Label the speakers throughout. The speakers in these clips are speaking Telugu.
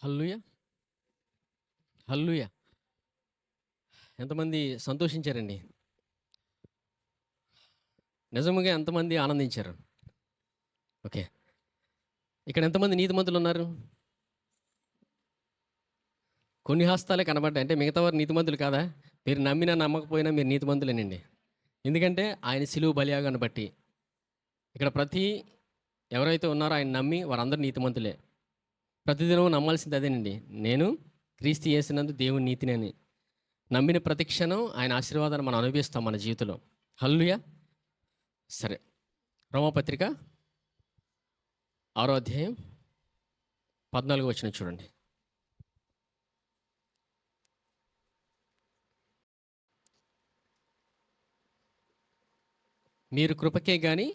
Speaker 1: హల్లెలూయా! హల్లెలూయా! ఎంతమంది సంతోషించారండి? నిజముగా ఎంతమంది ఆనందించారు? ఓకే. ఇక్కడ ఎంతమంది నీతిమంతులున్నారు? కొన్ని హస్తాలే కనబడ్డాయి. అంటే మిగతా వారు నీతిమంతులు కాదా? మీరు నమ్మినా, నమ్మకపోయినా మీరు నీతిమంతులేనండి. ఎందుకంటే ఆయన సిలువ బలియాగాన్ని బట్టి. ఇక్కడ ఎవరైతే ఉన్నారో ఆయన నమ్మి వారందరూ నీతిమంతులే. ప్రతిదినం నమ్మాల్సింది అదేనండి. నేను క్రీస్తు యేసునందు దేవుని నీతిని అని. నమ్మిన ప్రతి క్షణం ఆయన ఆశీర్వాదాన్ని మనం అనుభవిస్తాం మన జీవితంలో. హల్లెలూయా! సరే. రోమాపత్రిక 6 అధ్యాయం 14 వచనం చూడండి. మీరు కృపకే గాని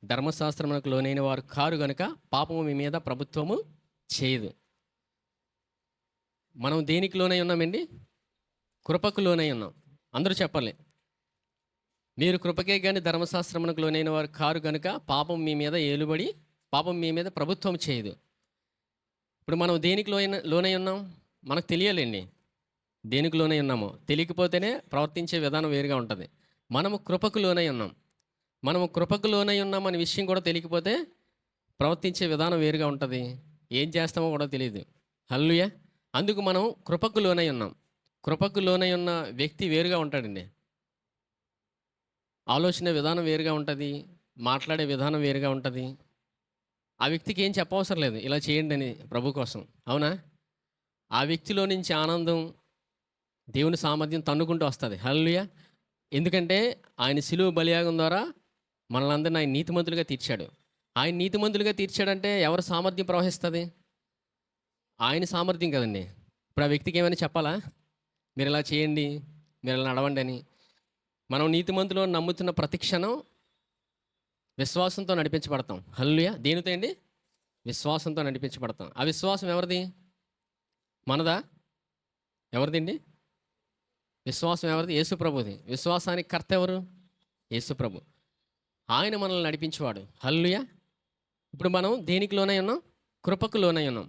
Speaker 1: ధర్మశాస్త్రమునకు లోనైన వారు కారు గనుక పాపము మీ మీద ప్రభుత్వము చేయదు. మనం దేనికి లోనై ఉన్నామండి? కృపకు లోనై ఉన్నాం. అందరూ చెప్పాలి. మీరు కృపకే గాని ధర్మశాస్త్రమునకు లోనైన వారు కారు గనుక పాపం మీ మీద ప్రభుత్వం చేయదు. ఇప్పుడు మనం దేనికి లోనై ఉన్నాం? మనకు తెలియాలండి. దేనికి లోనై ఉన్నామో. తెలియకపోతేనే ప్రవర్తించే విధానం వేరుగా ఉంటుంది. మనము కృపకు లోనై ఉన్నాం. మనము కృపకు లోనై ఉన్నామనే విషయం కూడా తెలియకపోతే ప్రవర్తించే విధానం వేరుగా ఉంటుంది. ఏం చేస్తామో కూడా తెలియదు. హల్లెలూయా! అందుకు మనం కృపకు లోనై ఉన్నాం. కృపకు లోనై ఉన్న వ్యక్తి వేరుగా ఉంటాడండి. ఆలోచన విధానం వేరుగా ఉంటుంది. మాట్లాడే విధానం వేరుగా ఉంటుంది. ఆ వ్యక్తికి ఏం చెప్పవసరం లేదు. ఇలా చేయండి అని ప్రభు కోసం. అవునా? ఆ వ్యక్తిలో నుంచి ఆనందం, దేవుని సామర్థ్యం తన్నుకుంటూ వస్తుంది. హల్లెలూయా! ఎందుకంటే ఆయన సిలువ బలియాగం ద్వారా మనల్నందరిని ఆయన నీతిమంతులుగా తీర్చాడు. ఆయన నీతిమంతులుగా తీర్చాడంటే ఎవరి సామర్థ్యం ప్రవహిస్తుంది? ఆయన సామర్థ్యం కదండి. ఇప్పుడు ఆ వ్యక్తికి ఏమైనా చెప్పాలా? మీరు ఇలా చేయండి, మీరు ఇలా నడవండి అని. మనం నీతిమంతులు నమ్ముతున్న ప్రతి క్షణం విశ్వాసంతో నడిపించబడతాం. హల్లెలూయా! దేనితో అండి? విశ్వాసంతో నడిపించబడతాం. ఆ విశ్వాసం ఎవరిది? మనదా? ఎవరిదండి? విశ్వాసం ఎవరిది? యేసు ప్రభుది. విశ్వాసానికి కర్త ఎవరు? యేసు ప్రభు. ఆయన మనల్ని నడిపించేవాడు. హల్లెలూయా! ఇప్పుడు మనం దేనికి లోనై ఉన్నాం? కృపకు లోనై ఉన్నాం.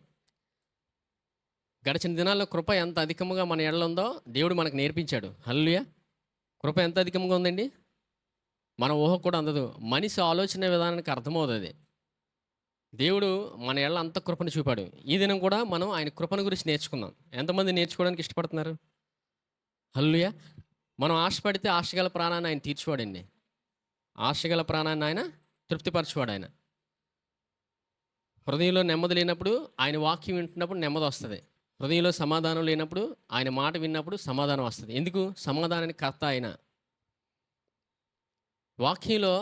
Speaker 1: గడిచిన దినాల్లో కృప ఎంత అధికముగా మన ఎడల ఉందో దేవుడు మనకు నేర్పించాడు. హల్లెలూయా! కృప ఎంత అధికంగా ఉందండి? మన ఊహ కూడా అందదు. మనిషి ఆలోచన విధానానికి అర్థమవుతుంది అది. దేవుడు మన ఎడల అంత కృపను చూపాడు. ఈ దినం కూడా మనం ఆయన కృపను గురించి నేర్చుకుందాం. ఎంతమంది నేర్చుకోవడానికి ఇష్టపడుతున్నారు? హల్లెలూయా! మనం ఆశపడితే ఆశగల ప్రాణాన్ని ఆయన తీర్చువాడండి. ఆశగల ప్రాణాన్ని ఆయన తృప్తిపరచువాడు ఆయన. హృదయంలో నెమ్మది లేనప్పుడు ఆయన వాక్యం వింటున్నప్పుడు నెమ్మది వస్తుంది. హృదయంలో సమాధానం లేనప్పుడు ఆయన మాట విన్నప్పుడు సమాధానం వస్తుంది. ఎందుకు? సమాధానానికి కర్త ఆయన. వాక్యంలో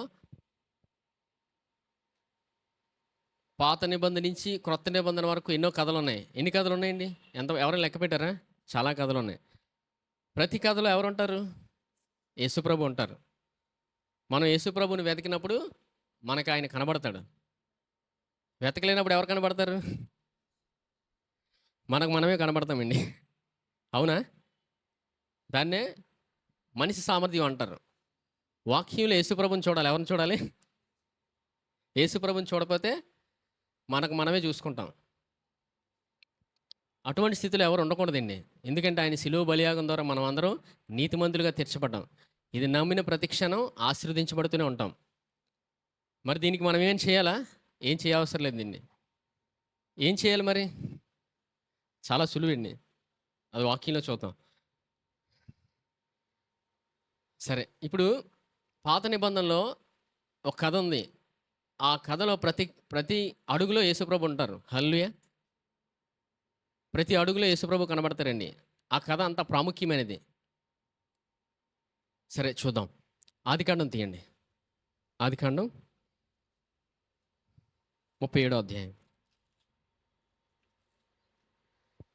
Speaker 1: పాత నిబంధన నుంచి క్రొత్త నిబంధన వరకు ఎన్నో కథలు ఉన్నాయి. ఎన్ని కథలు ఉన్నాయండి? ఎవరైనా లెక్క పెట్టారా? చాలా కథలు ఉన్నాయి. ప్రతి కథలో ఎవరుంటారు? యేసుప్రభు ఉంటారు. మనం యేసుప్రభుని వెతికినప్పుడు మనకు ఆయన కనబడతాడు. వెతకలేనప్పుడు ఎవరు కనబడతారు? మనకు మనమే కనబడతామండి. అవునా? దాన్నే మనిషి సామర్థ్యం అంటారు. వాక్యంలో యేసుప్రభుని చూడాలి. ఎవరిని చూడాలి? యేసుప్రభుని చూడకపోతే మనకు మనమే చూసుకుంటాం. అటువంటి స్థితిలో ఎవరు ఉండకూడదండి. ఎందుకంటే ఆయన సిలువ బలియాగం ద్వారా మనం అందరం నీతిమంతులుగా తీర్చబడ్డాం. ఇది నమ్మిన ప్రతి క్షణం ఆశీర్వదించబడుతూనే ఉంటాం. మరి దీనికి మనం ఏం చేయాలా? ఏం చేయవసరం లేదు దీన్ని. ఏం చేయాలి మరి? చాలా సులువండి. అది వాక్యంలో చూద్దాం. సరే. ఇప్పుడు పాత నిబంధనలో ఒక కథ ఉంది. ఆ కథలో ప్రతి ప్రతి అడుగులో యేసుప్రభు ఉంటారు. హల్లెలూయా! ప్రతి అడుగులో యేసుప్రభు కనబడతారండి. ఆ కథ అంత ప్రాముఖ్యమైనది. సరే చూద్దాం. ఆదికాండం తీయండి. ఆదికాండం 37 అధ్యాయం.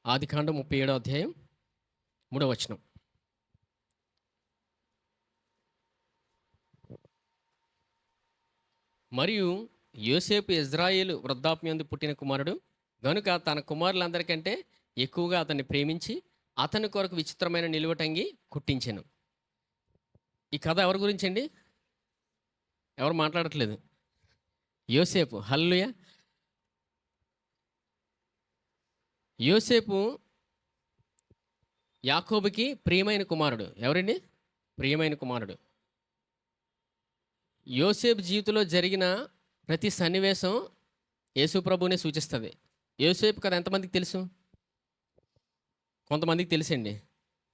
Speaker 1: ఆదికాండం 37 అధ్యాయం 3 వచనం. మరియు యోసేపు ఇజ్రాయేలు వృద్ధాప్యందు పుట్టిన కుమారుడు గనుక తన కుమారులందరికంటే ఎక్కువగా అతన్ని ప్రేమించి అతని కొరకు విచిత్రమైన నిలువటంగి కుట్టించెను. ఈ కథ ఎవరి గురించండి? ఎవరు మాట్లాడట్లేదు. యోసేపు. హల్లెలూయా! యోసేపు యాకోబుకి ప్రియమైన కుమారుడు. ఎవరండి? ప్రియమైన కుమారుడు. యోసేపు జీవితంలో జరిగిన ప్రతి సన్నివేశం యేసు ప్రభువునే సూచిస్తుంది. యోసేపు కథ ఎంతమందికి తెలుసు? కొంతమందికి తెలుసండి.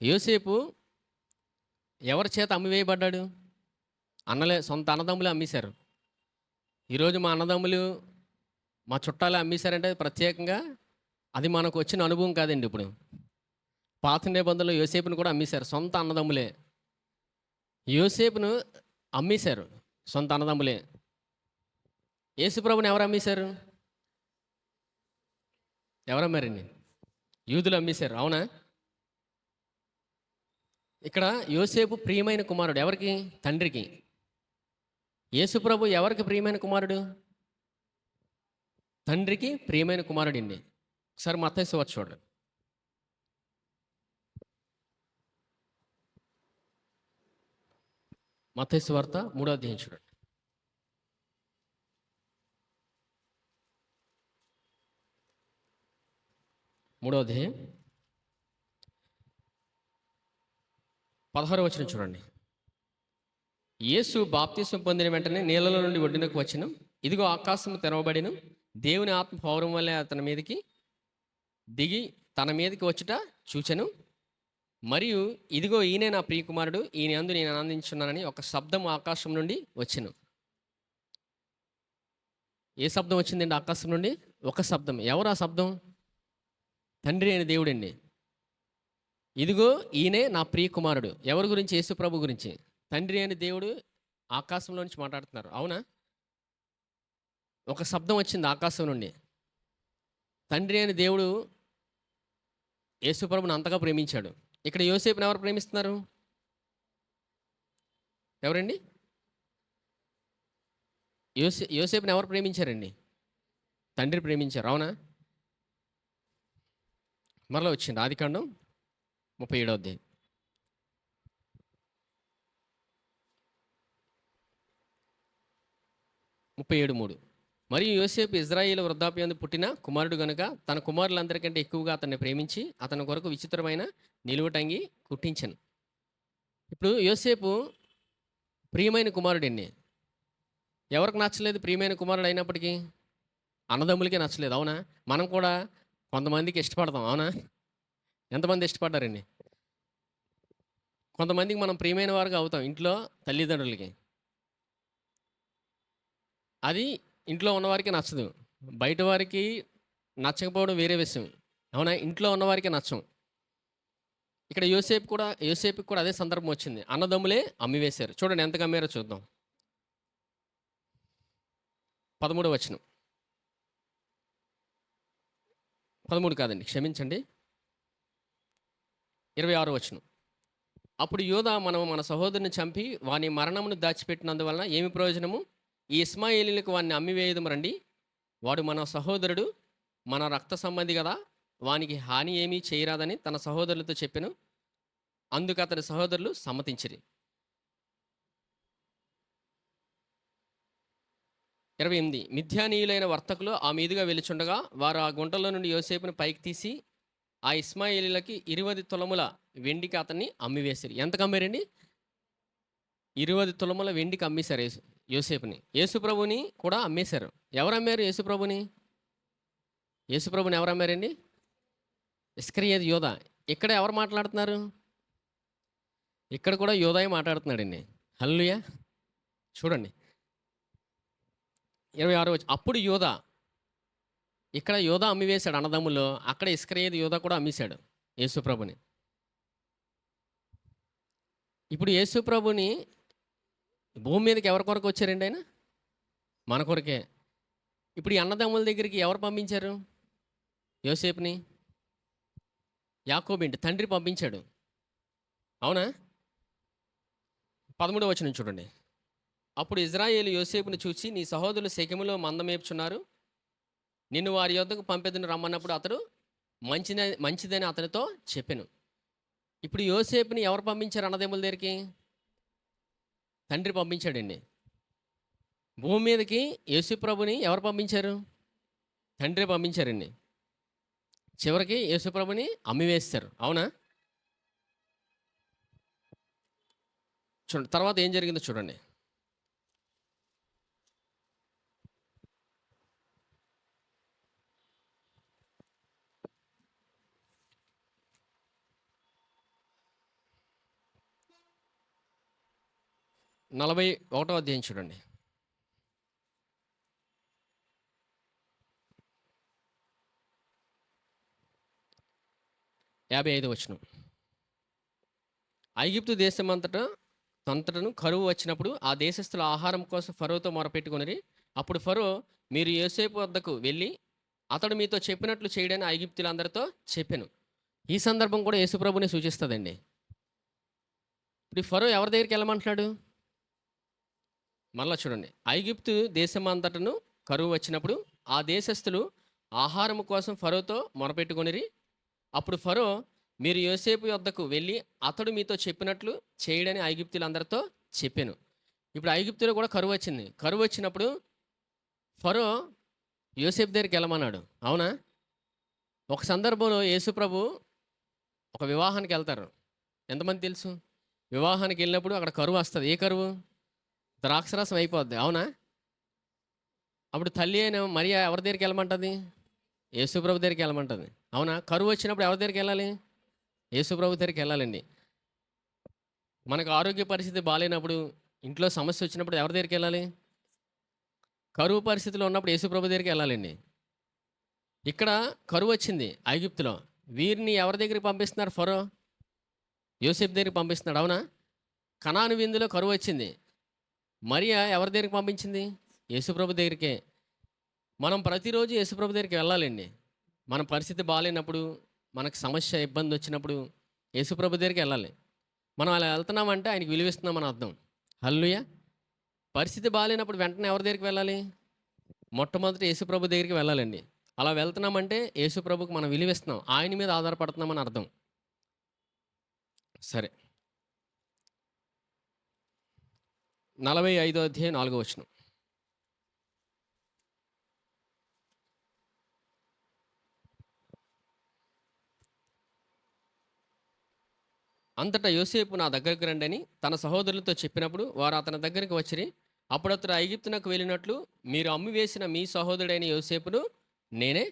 Speaker 1: యోసేపు ఎవరి చేత అమ్మివేయబడ్డాడు? సొంత అన్నదమ్ములే అమ్మేశారు. ఈరోజు మా అన్నదమ్ములు, మా చుట్టాలే అమ్మేశారంటే ప్రత్యేకంగా అది మనకు వచ్చిన అనుభవం కాదండి. ఇప్పుడు పాత నిబంధనలో యోసేపును కూడా అమ్మేశారు, సొంత అన్నదమ్ములే. యోసేపును అమ్మేశారు సొంత అన్నదమ్ములే. యేసుప్రభుని ఎవరు అమ్మేశారు? ఎవరు అమ్మారండి? యూదులు అమ్మేశారు. అవునా? ఇక్కడ యోసేపు ప్రియమైన కుమారుడు ఎవరికి? తండ్రికి. యేసుప్రభు ఎవరికి ప్రియమైన కుమారుడు? తండ్రికి ప్రియమైన కుమారుడు అండి. ఒకసారి మత్తయి సువార్త చూడండి. మత్తయి సువార్త 3వ అధ్యాయం చూడండి. 3వ అధ్యాయం 16వ వచనం చూడండి. యేసు బాప్తిసం పొందిన వెంటనే నీళ్ళలో నుండి ఒడ్డునకు వచ్చెను. ఇదిగో ఆకాశము తెరవబడిను. దేవుని ఆత్మ పౌరం వల్లే అతని మీదకి దిగి తన మీదకి వచ్చుట చూచెను. మరియు ఇదిగో ఈయనే నా ప్రియకుమారుడు, ఈయన యందు నేను ఆనందించున్నానని ఒక శబ్దం ఆకాశం నుండి వచ్చెను. ఏ శబ్దం వచ్చిందండి ఆకాశం నుండి? ఒక శబ్దం. ఎవరు ఆ శబ్దం? తండ్రి అయిన దేవుడండి. ఇదిగో ఈయనే నా ప్రియ కుమారుడు. ఎవరి గురించి? యేసు ప్రభు గురించి. తండ్రి అయిన దేవుడు ఆకాశంలో నుంచి మాట్లాడుతున్నారు. అవునా? ఒక శబ్దం వచ్చింది ఆకాశం నుండి. తండ్రి అయిన దేవుడు యేసు ప్రభుని అంతగా ప్రేమించాడు. ఇక్కడ యోసేపుని ఎవరు ప్రేమిస్తున్నారు? ఎవరండి? యోసేపుని ఎవరు ప్రేమించారండి? తండ్రి ప్రేమించారు. అవునా? మరలా వచ్చింది ఆదికాండం 37వ అధ్యాయం. 37:3. మరియు యోసేపు ఇజ్రాయేలు వృద్ధాప్యందు పుట్టిన కుమారుడు గనుక తన కుమారులందరికంటే ఎక్కువగా అతన్ని ప్రేమించి అతని కొరకు విచిత్రమైన నిలువటంగి కుట్టించను. ఇప్పుడు యోసేపు ప్రియమైన కుమారుడండి. ఎవరికి నచ్చలేదు ప్రియమైన కుమారుడు అయినప్పటికీ? అన్నదమ్ములకే నచ్చలేదు. అవునా? మనం కూడా కొంతమందికి ఇష్టపడతాం. అవునా? ఎంతమంది ఇష్టపడ్డారండి? కొంతమందికి మనం ప్రియమైన వారుగా అవుతాం ఇంట్లో తల్లిదండ్రులకి. అది ఇంట్లో ఉన్నవారికి నచ్చదు. బయట వారికి నచ్చకపోవడం వేరే విషయం. అవునా? ఇంట్లో ఉన్నవారికి నచ్చం. ఇక్కడ యోసేపుకి కూడా అదే సందర్భం వచ్చింది. అన్నదమ్ములే అమ్మివేశారు. చూడండి ఎంతగా అమ్మారో చూద్దాం. 13వ వచనం. 13 కాదండి, క్షమించండి, 26వ వచనం. అప్పుడు యూదా మనము మన సహోదరుని చంపి వాని మరణమును దాచిపెట్టినందువలన ఏమి ప్రయోజనము? ఈ ఇష్మాయేలీయులకు వాడిని అమ్మివేయదము రండి. వాడు మన సహోదరుడు, మన రక్త సంబంధి కదా, వానికి హాని ఏమీ చేయరాదని తన సహోదరులతో చెప్పెను. అందుకు అతని సహోదరులు సమ్మతించిరి. 28. మిథ్యానీయులైన వర్తకులు ఆ మీదుగా వెలుచుండగా వారు ఆ గుంటలో నుండి యోసేపుని పైకి తీసి ఆ ఇష్మాయేలీలకి 20 తులముల వెండికి అతన్ని అమ్మివేశారు. ఎంతకు అమ్మారండి? 20 తులముల వెండికి అమ్మేశారు యోసేపుని. యేసుప్రభుని కూడా అమ్మేశారు. ఎవరు అమ్మారు యేసుప్రభుని? యేసుప్రభుని ఎవరు అమ్మారండి? ఇస్కరియోతు యోధా. ఇక్కడ ఎవరు మాట్లాడుతున్నారు? ఇక్కడ కూడా యోధాయే మాట్లాడుతున్నాడండి. హల్లెలూయా. చూడండి 26వ వచనం. అప్పుడు యోధా, ఇక్కడ యోధా అమ్మివేశాడు అన్నదమ్ముల్లో, అక్కడ ఇస్కరియోతు యోధా కూడా అమ్మేశాడు యేసుప్రభుని. ఇప్పుడు యేసుప్రభుని భూమి మీదకి ఎవరి కొరకు వచ్చారండి? ఆయన మన కొరకే. ఇప్పుడు ఈ అన్నదమ్ముల దగ్గరికి ఎవరు పంపించారు యోసేపుని? యాకోబు ఇంటి తండ్రి పంపించాడు. అవునా? 13వ వచనం చూడండి. అప్పుడు ఇజ్రాయేలు యోసేపుని చూసి, నీ సహోదరులు శెకెములో మందమేపుచున్నారు, నిన్ను వారి యొద్దకు పంపెదను రమ్మన్నప్పుడు అతడు మంచిదని అతనితో చెప్పెను. ఇప్పుడు యోసేపుని ఎవరు పంపించారు అన్నదమ్ముల దగ్గరికి? తండ్రి పంపించాడండి. భూమి మీదకి యేసుప్రభుని ఎవరు పంపించారు? తండ్రి పంపించారండి. చివరికి యేసుప్రభుని అమ్మివేస్తారు. అవునా? చూడండి తర్వాత ఏం జరిగిందో చూడండి. 41వ అధ్యాయం చూడండి. 55వ వచనం. ఐగుప్తు దేశమంతటను కరువు వచ్చినప్పుడు ఆ దేశస్థుల ఆహారం కోసం ఫరోతో మొరపెట్టుకొనిరి. అప్పుడు ఫరో, మీరు యోసేపు వద్దకు వెళ్ళి అతడు మీతో చెప్పినట్లు చేయడని ఐగుప్తులందరితో చెప్పెను. ఈ సందర్భం కూడా యేసుప్రభుని సూచిస్తుందండి. ఇప్పుడు ఫరో ఎవరి దగ్గరికి వెళ్ళమంటున్నాడు? మళ్ళా చూడండి. ఐగుప్తు దేశమంతటను కరువు వచ్చినప్పుడు ఆ దేశస్థులు ఆహారం కోసం ఫరోతో మొరపెట్టుకొనిరి. అప్పుడు ఫరో, మీరు యోసేపు వద్దకు వెళ్ళి అతడు మీతో చెప్పినట్లు చేయడని ఐగుప్తులందరితో చెప్పాను. ఇప్పుడు ఐగుప్తులో కూడా కరువు వచ్చింది. కరువు వచ్చినప్పుడు ఫరో యోసేపు దగ్గరికి వెళ్ళమన్నాడు. అవునా? ఒక సందర్భంలో యేసుప్రభు ఒక వివాహానికి వెళ్తారు. ఎంతమంది తెలుసు? వివాహానికి వెళ్ళినప్పుడు అక్కడ కరువు వస్తుంది. ఏ కరువు? ద్రాక్షరసం అయిపోద్ది. అవునా? అప్పుడు తల్లి అయిన మరియా ఎవరి దగ్గరికి వెళ్ళమంటుంది? యేసుప్రభు దగ్గరికి వెళ్ళమంటుంది. అవునా? కరువు వచ్చినప్పుడు ఎవరి దగ్గరికి వెళ్ళాలి? యేసుప్రభు దగ్గరికి వెళ్ళాలండి. మనకు ఆరోగ్య పరిస్థితి బాగాలేనప్పుడు, ఇంట్లో సమస్య వచ్చినప్పుడు ఎవరి దగ్గరికి వెళ్ళాలి? కరువు పరిస్థితిలో ఉన్నప్పుడు యేసుప్రభు దగ్గరికి వెళ్ళాలండి. ఇక్కడ కరువు వచ్చింది ఐగుప్తులో. వీరిని ఎవరి దగ్గరికి పంపిస్తున్నారు? ఫరో యోసేపు దగ్గరికి పంపిస్తున్నాడు. అవునా? కనాను విందులో కరువు వచ్చింది. మరియా ఎవరి దగ్గరికి పంపించింది? యేసుప్రభు దగ్గరికే. మనం ప్రతిరోజు యేసుప్రభు దగ్గరికి వెళ్ళాలండి. మన పరిస్థితి బాగాలేనప్పుడు, మనకు సమస్య ఇబ్బంది వచ్చినప్పుడు యేసుప్రభు దగ్గరికి వెళ్ళాలి. మనం అలా వెళ్తున్నామంటే ఆయనకి విలువిస్తున్నామని అర్థం. హల్లెలూయా. పరిస్థితి బాగాలేనప్పుడు వెంటనే ఎవరి దగ్గరికి వెళ్ళాలి? మొట్టమొదటి యేసుప్రభు దగ్గరికి వెళ్ళాలండి. అలా వెళ్తున్నామంటే యేసుప్రభుకి మనం విలువిస్తున్నాం, ఆయన మీద ఆధారపడుతున్నామని అర్థం. సరే, 45వ అధ్యాయం 4వ వచనం. అంతటా యోసేపు నా దగ్గరికి రండి అని తన సహోదరులతో చెప్పినప్పుడు వారు అతని దగ్గరికి వచ్చిరి. అప్పుడు అతడు ఐగుప్తునకు వెళ్ళినట్లు మీరు అమ్మివేసిన మీ సహోదరుడైన యోసేపును నేనే.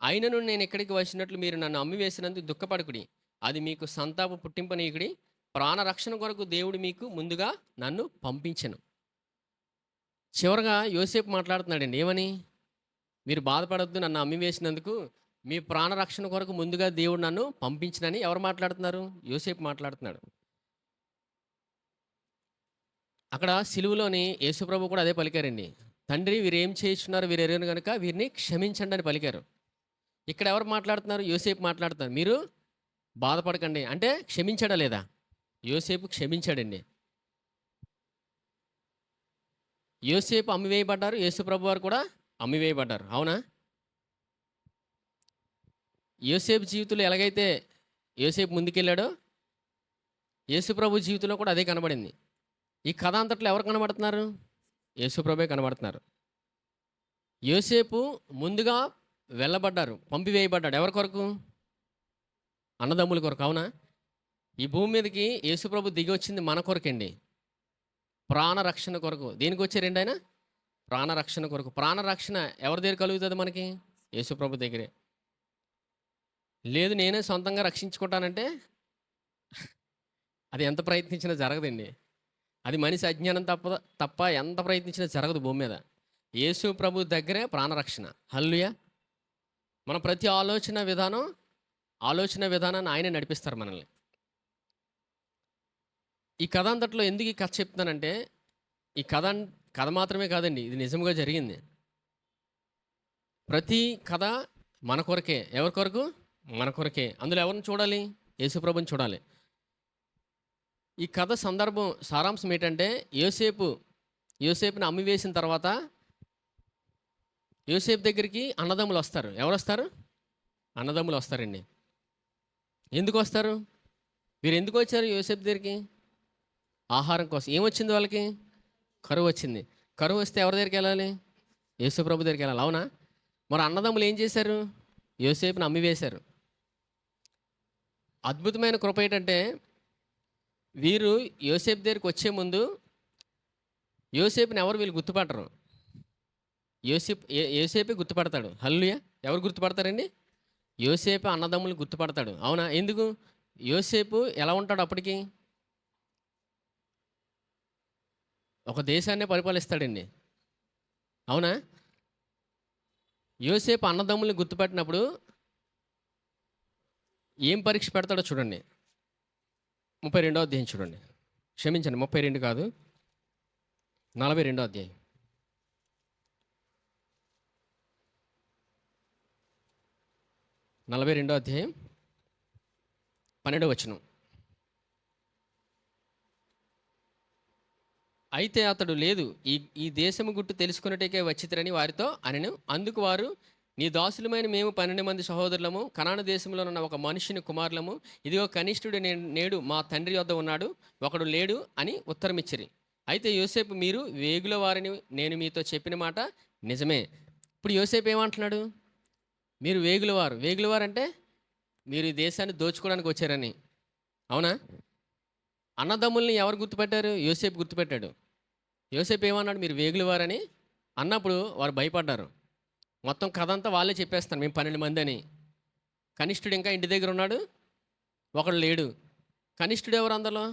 Speaker 1: అయినను నేను ఇక్కడికి వచ్చినట్లు మీరు నన్ను అమ్మివేసినందుకు దుఃఖపడకుడి. అది మీకు సంతాప పుట్టింపనీయుడి. ప్రాణరక్షణ కొరకు దేవుడు మీకు ముందుగా నన్ను పంపించెను. చివరగా యోసేపు మాట్లాడుతున్నాడండి. ఏమని? మీరు బాధపడొద్దు, నన్ను అమ్మివేసినందుకు మీ ప్రాణరక్షణ కొరకు ముందుగా దేవుడు నన్ను పంపించినని ఎవరు మాట్లాడుతున్నారు? యోసేపు మాట్లాడుతున్నాడు. అక్కడ సిలువలోని యేసుప్రభు కూడా అదే పలికారండి. తండ్రి, వీరేం చేయించున్నారు వీరు ఎరుగరు కనుక వీరిని క్షమించండి అని పలికారు. ఇక్కడ ఎవరు మాట్లాడుతున్నారు? యోసేపు మాట్లాడుతున్నారు. మీరు బాధపడకండి అంటే క్షమించాడా లేదా? యోసేపు క్షమించాడండి. యోసేపు అమ్మివేయబడ్డారు, యేసుప్రభు వారు కూడా అమ్మివేయబడ్డారు. అవునా? యోసేపు జీవితంలో ఎలాగైతే యోసేపు ముందుకెళ్ళాడో యేసుప్రభు జీవితంలో కూడా అదే కనబడింది. ఈ కథ అంతట్లో ఎవరు కనబడుతున్నారు? యేసుప్రభే కనబడుతున్నారు. యోసేపు ముందుగా వెళ్ళబడ్డారు, పంపివేయబడ్డాడు. ఎవరి కొరకు? అన్నదమ్ముల కొరకు. అవునా? ఈ భూమి మీదకి యేసుప్రభు దిగి వచ్చింది మన కొరకండి, ప్రాణరక్షణ కొరకు. దేనికి వచ్చారండి ఆయన? ప్రాణరక్షణ కొరకు. ప్రాణరక్షణ ఎవరి దగ్గర కలుగుతుంది మనకి? యేసుప్రభు దగ్గరే. లేదు నేనే సొంతంగా రక్షించుకుంటానంటే అది ఎంత ప్రయత్నించినా జరగదండి. అది మనిషి అజ్ఞానం తప్ప ఎంత ప్రయత్నించినా జరగదు భూమి మీద. యేసు ప్రభు దగ్గరే ప్రాణరక్షణ. హల్లెలూయా. మన ప్రతి ఆలోచన విధానాన్ని ఆయనే నడిపిస్తారు మనల్ని. ఈ కథ అంతట్లో ఎందుకు ఈ కథ చెప్తున్నానంటే, ఈ కథ మాత్రమే కాదండి, ఇది నిజంగా జరిగింది. ప్రతి కథ మన కొరకే. ఎవరి కొరకు? మన కొరకే. అందులో ఎవరిని చూడాలి? యేసుప్రభుని చూడాలి. ఈ కథ సందర్భం సారాంశం ఏంటంటే, యోసేపుని అమ్మివేసిన తర్వాత యోసేపు దగ్గరికి అన్నదమ్ములు వస్తారు. ఎవరు వస్తారు? అన్నదమ్ములు వస్తారండి. ఎందుకు వస్తారు? వీరు ఎందుకు వచ్చారు యోసేపు దగ్గరికి? ఆహారం కోసం. ఏమొచ్చింది వాళ్ళకి? కరువు వచ్చింది. కరువు వస్తే ఎవరి దగ్గరికి వెళ్ళాలి? యేసుప్రభు దగ్గరికి వెళ్ళాలి. అవునా? మరి అన్నదమ్ములు ఏం చేశారు? యోసేపుని అమ్మివేశారు. అద్భుతమైన కృప ఏంటంటే వీరు యోసేపు దగ్గరికి వచ్చే ముందు యోసేపుని ఎవరు వీళ్ళు గుర్తుపట్టరు. యోసేపే గుర్తుపడతాడు. హల్లెలూయా. ఎవరు గుర్తుపడతారండి? యోసేపు అన్నదమ్ములు గుర్తుపడతాడు. అవునా? ఎందుకు? యోసేపు ఎలా ఉంటాడు అప్పటికి? ఒక దేశాన్నే పరిపాలిస్తాడండి. అవునా? యోసేపు అన్నదమ్ముల్ని గుర్తుపట్టినప్పుడు ఏం పరీక్ష పెడతాడో చూడండి. 32వ అధ్యాయం చూడండి. క్షమించండి, 32 కాదు, 42వ అధ్యాయం. 42వ అధ్యాయం 12వ వచనం. అయితే అతడు లేదు, ఈ ఈ దేశము గుట్టు తెలుసుకున్నట్టుకే వచ్చితిరని వారితో అనెను. అందుకు వారు, నీ దాసులమైన మేము 12 మంది సహోదరులము, కనాను దేశంలో ఉన్న ఒక మనుషుని కుమారులము. ఇదిగో కనిష్ఠుడు నేడు మా తండ్రి వద్ద ఉన్నాడు, ఒకడు లేడు అని ఉత్తరమిచ్చిరి. అయితే యోసేపు, మీరు వేగుల వారిని నేను మీతో చెప్పిన మాట నిజమే. ఇప్పుడు యోసేపు ఏమంటున్నాడు? మీరు వేగులవారు. వేగులవారు అంటే మీరు ఈ దేశాన్ని దోచుకోవడానికి వచ్చారని. అవునా? అన్నదమ్ముల్ని ఎవరు గుర్తుపెట్టారు? యోసేపు గుర్తుపెట్టాడు. యోసేపు ఏమన్నాడు? మీరు వేగులవారని అన్నప్పుడు వారు భయపడ్డారు. మొత్తం కథ అంతా వాళ్ళే చెప్పేస్తారు, మేము 12 మంది అని. కనిష్ఠుడు ఇంకా ఇంటి దగ్గర ఉన్నాడు, ఒకడు లేడు. కనిష్ఠుడు ఎవరు అందులో?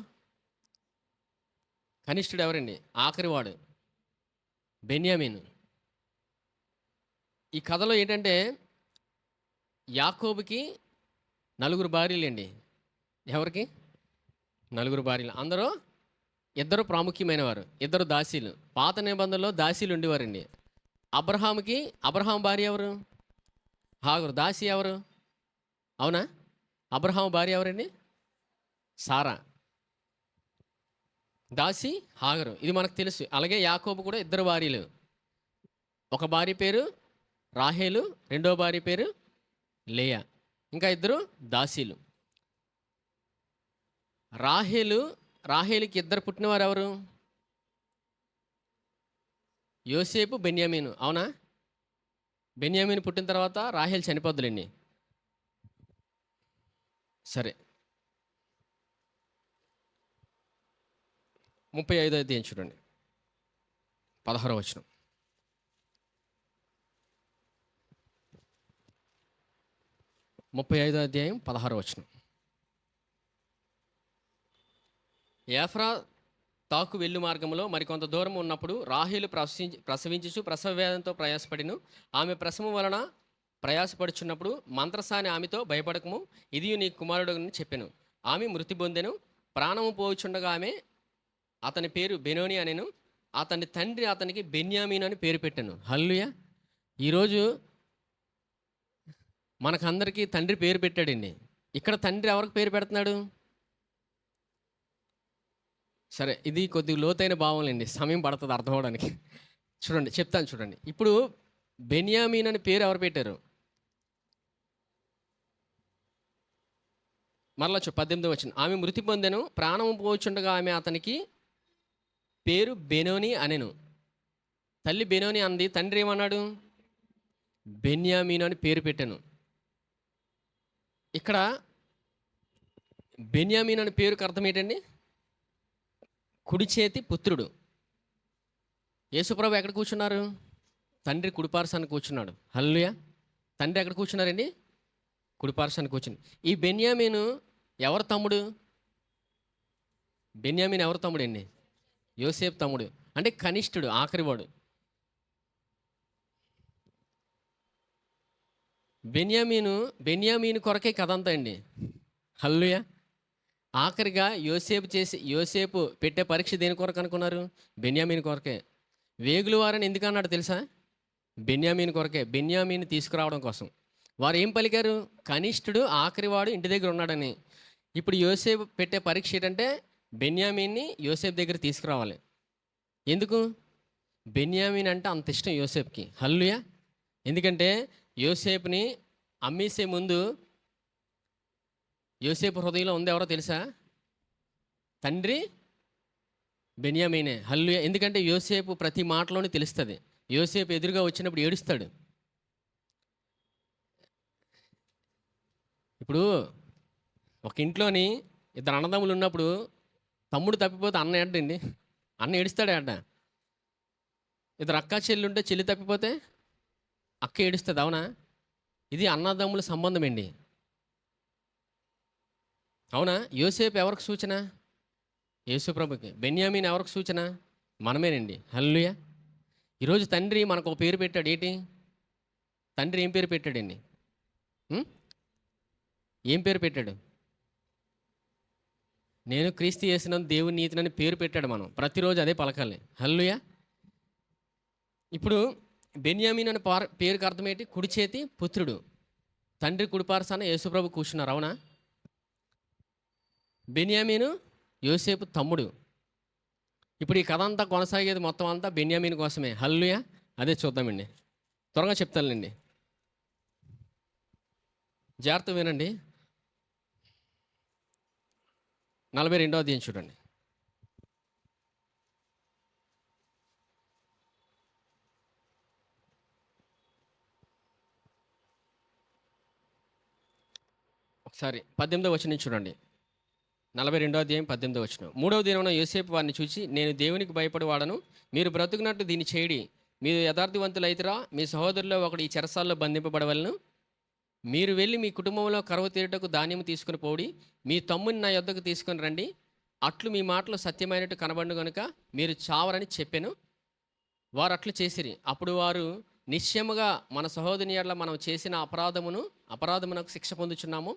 Speaker 1: కనిష్ఠుడు ఎవరండి? ఆఖరివాడు బెన్యామీను. ఈ కథలో ఏంటంటే యాకోబుకి 4 భార్యలండి. ఎవరికి? 4 భార్యలు. అందరూ ఇద్దరు ప్రాముఖ్యమైన వారు, ఇద్దరు దాసీలు. పాత నిబంధనలో దాసీలు ఉండేవారండి. అబ్రహాం భార్య ఎవరు? హాగరు. దాసి ఎవరు? అవునా? అబ్రహాం భార్య ఎవరండి? సారా. దాసి హాగరు. ఇది మనకు తెలుసు. అలాగే యాకోబు కూడా 2 భార్యలు. ఒక భార్య పేరు రాహేలు, రెండో భార్య పేరు లేయా. ఇంకా 2 దాసీలు. రాహేలుకి 2 పుట్టినవారు ఎవరు? యోసేపు, బెన్యామీను. అవునా? బెన్యామీను పుట్టిన తర్వాత రాహేలు చనిపోద్దులేండి. సరే, 35వ అధ్యాయం చూడండి, 16వ వచనం. 35వ అధ్యాయం 16వ వచనం. ఏఫ్రా తాకు వెళ్ళు మార్గంలో మరికొంత దూరం ఉన్నప్పుడు రాహేలు ప్రసవించుచు ప్రసవ వేదంతో ప్రయాసపడిను. ఆమె ప్రసవం వలన ప్రయాసపడుచున్నప్పుడు మంత్రసాని ఆమెతో, భయపడకము, ఇది నీ కుమారుడు అని చెప్పెను. ఆమె మృతి పొందెను. ప్రాణము పోచుండగా ఆమె అతని పేరు బెనోని అనెను. అతని తండ్రి అతనికి బెన్యామీను అని పేరు పెట్టాను. హల్లెలూయా. ఈరోజు మనకందరికీ తండ్రి పేరు పెట్టాడండి. ఇక్కడ తండ్రి ఎవరికి పేరు పెడుతున్నాడు? సరే, ఇది కొద్దిగా లోతైన భావంలేండి, సమయం పడుతుంది అర్థం అవడానికి. చూడండి, చెప్తాను చూడండి. ఇప్పుడు బెన్యామీన్ అని పేరు ఎవరు పెట్టారు? మరలా 18వ వచనం. ఆమె మృతి పొందెను. ప్రాణము పోచుండగా ఆమె అతనికి పేరు బెనోని అనెను. తల్లి బెనోని అంది, తండ్రి ఏమన్నాడు? బెన్యామీను అని పేరు పెట్టాను. ఇక్కడ బెన్యామీన్ అని పేరుకి అర్థం ఏంటండి? కుడి చేతి పుత్రుడు. యేసుప్రభు ఎక్కడ కూర్చున్నారు? తండ్రి కుడిపార్శ్వాన కూర్చున్నాడు. హల్లెలూయా. తండ్రి ఎక్కడ కూర్చున్నారండి? కుడిపార్శ్వాన కూర్చుని. ఈ బెన్యామీను ఎవరు తమ్ముడు? బెన్యామీన్ ఎవరు తమ్ముడు అండి? యోసేపు తమ్ముడు. అంటే కనిష్ఠుడు, ఆఖరివాడు. బెన్యామీను కొరకే కథ అంతా అండి. హల్లెలూయా. ఆఖరిగా యోసేపు పెట్టే పరీక్ష దేని కొరకు అనుకున్నారు? బెన్యామీను కొరకే. వేగులు వారని ఎందుకు అన్నాడు తెలుసా? బెన్యామీను కొరకే. బెన్యామీను తీసుకురావడం కోసం. వారు ఏం పలికారు? కనిష్ఠుడు, ఆఖరివాడు ఇంటి దగ్గర ఉన్నాడని. ఇప్పుడు యోసేపు పెట్టే పరీక్ష ఏంటంటే బెన్యామీన్ని యోసేపు దగ్గర తీసుకురావాలి. ఎందుకు? బెన్యామీన్ అంటే అంత ఇష్టం యోసేపుకి. హల్లెలూయా. ఎందుకంటే యోసేపుని అమ్మేసే ముందు యోసేపు హృదయంలో ఉంది ఎవరో తెలుసా? తండ్రి బెన్యామీనే. హల్లెలూయా. ఎందుకంటే యోసేపు ప్రతి మాటలోనే తెలుస్తుంది. యోసేపు ఎదురుగా వచ్చినప్పుడు ఏడుస్తాడు. ఇప్పుడు ఒక ఇంట్లోని ఇద్దరు అన్నదమ్ములు ఉన్నప్పుడు తమ్ముడు తప్పిపోతే అన్న ఏడండి, అన్న ఏడుస్తాడే అడ్డ. ఇద్దరు అక్క చెల్లి ఉంటే చెల్లి తప్పిపోతే అక్క ఏడుస్తుంది, అవునా? ఇది అన్నదమ్ముల సంబంధం అండి, అవునా? యోసేపు ఎవరికి సూచన? యేసుప్రభుకి. బెన్యామీన్ ఎవరికి సూచన? మనమేనండి. హల్లెలూయా. ఈరోజు తండ్రి మనకు ఒక పేరు పెట్టాడు. ఏంటి తండ్రి ఏం పేరు పెట్టాడండి? ఉం? ఏం పేరు పెట్టాడు? నేను క్రీస్తు యేసునందు దేవుని నీతినని పేరు పెట్టాడు. మనం ప్రతిరోజు అదే పలకాలి. హల్లెలూయా. ఇప్పుడు బెన్యామీన్ అనే పేరుకి అర్థం ఏంటి? కుడి చేతి పుత్రుడు. తండ్రి కుడిపార్శాన యేసుప్రభు కూర్చున్నారు, అవునా? బెన్యామీను యోసేపు తమ్ముడు. ఇప్పుడు ఈ కథ అంతా కొనసాగేది మొత్తం అంతా బెన్యామీన్ కోసమే. హల్లెలూయా. అదే చూద్దామండి, త్వరగా చెప్తానులేండి, జాగ్రత్త వినండి. 42వ అధ్యాయం చూడండి. ఒకసారి 18వ వచనం చూడండి. 42వ అధ్యాయం 18వ వచనం. 3వ దినమున యోసేపు వారిని చూసి, నేను దేవునికి భయపడి వాడను, మీరు బ్రతుకున్నట్టు దీన్ని చేయడి. మీరు యథార్థవంతులైతేరా, మీ సహోదరులో ఒకడు ఈ చెరసాల్లో బంధింపబడవలను. మీరు వెళ్ళి మీ కుటుంబంలో కరువు తీరుటకు ధాన్యం తీసుకుని పోడి, మీ తమ్ముని నా యొద్దకు తీసుకొని రండి, అట్లు మీ మాటలు సత్యమైనట్టు కనబడు కనుక మీరు చావరని చెప్పాను. వారు అట్లు చేసిరి. అప్పుడు వారు, నిశ్చయముగా మన సహోదరుని ఎడల మనం చేసిన అపరాధమునకు శిక్ష పొందుచున్నాము.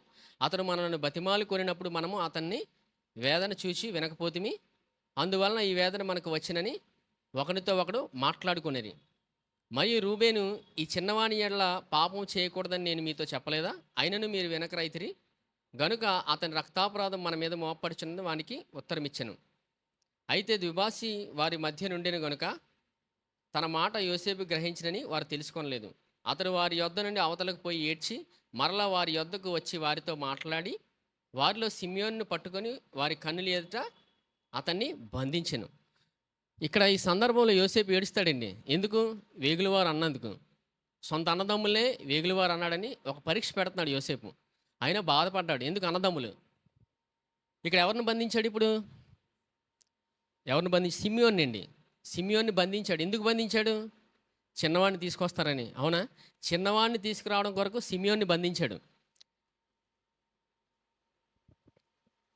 Speaker 1: అతడు మనల్ని బతిమాలు కోరినప్పుడు మనము అతన్ని వేదన చూచి వినకపోతిమి, అందువలన ఈ వేదన మనకు వచ్చినని ఒకరితో ఒకడు మాట్లాడుకునేది. మరియు రూబేను, ఈ చిన్నవాని ఎడల పాపం చేయకూడదని నేను మీతో చెప్పలేదా? అయినను మీరు వెనకరైతిరి గనుక అతని రక్తాపరాధం మన మీద మోపడుచున్నది వానికి ఉత్తరమిచ్చెను. అయితే ద్విభాషి వారి మధ్య నుండిన గనుక తన మాట యోసేపు గ్రహించినని వారు తెలుసుకోలేదు. అతడు వారి యొద్ద నుండి అవతలకు పోయి ఏడ్చి మరలా వారి యొద్దకు వచ్చి వారితో మాట్లాడి వారిలో సిమియోన్ను పట్టుకొని వారి కన్నుల ఎదుట అతన్ని బంధించెను. ఇక్కడ ఈ సందర్భంలో యోసేపు ఏడుస్తాడండి. ఎందుకు? వేగులవారు అన్నందుకు. సొంత అన్నదమ్ములే వేగులవారు అన్నాడని ఒక పరీక్ష పెడుతున్నాడు యోసేపు. అయినా బాధపడ్డాడు. ఎందుకు? అన్నదమ్ములు. ఇక్కడ ఎవరిని బంధించాడు? ఇప్పుడు ఎవరిని బంధించి? సిమియోన్ని అండి. సిమియోన్ని బంధించాడు. ఎందుకు బంధించాడు? చిన్నవాడిని తీసుకొస్తారని, అవునా? చిన్నవాడిని తీసుకురావడం కొరకు సిమియోన్ని బంధించాడు.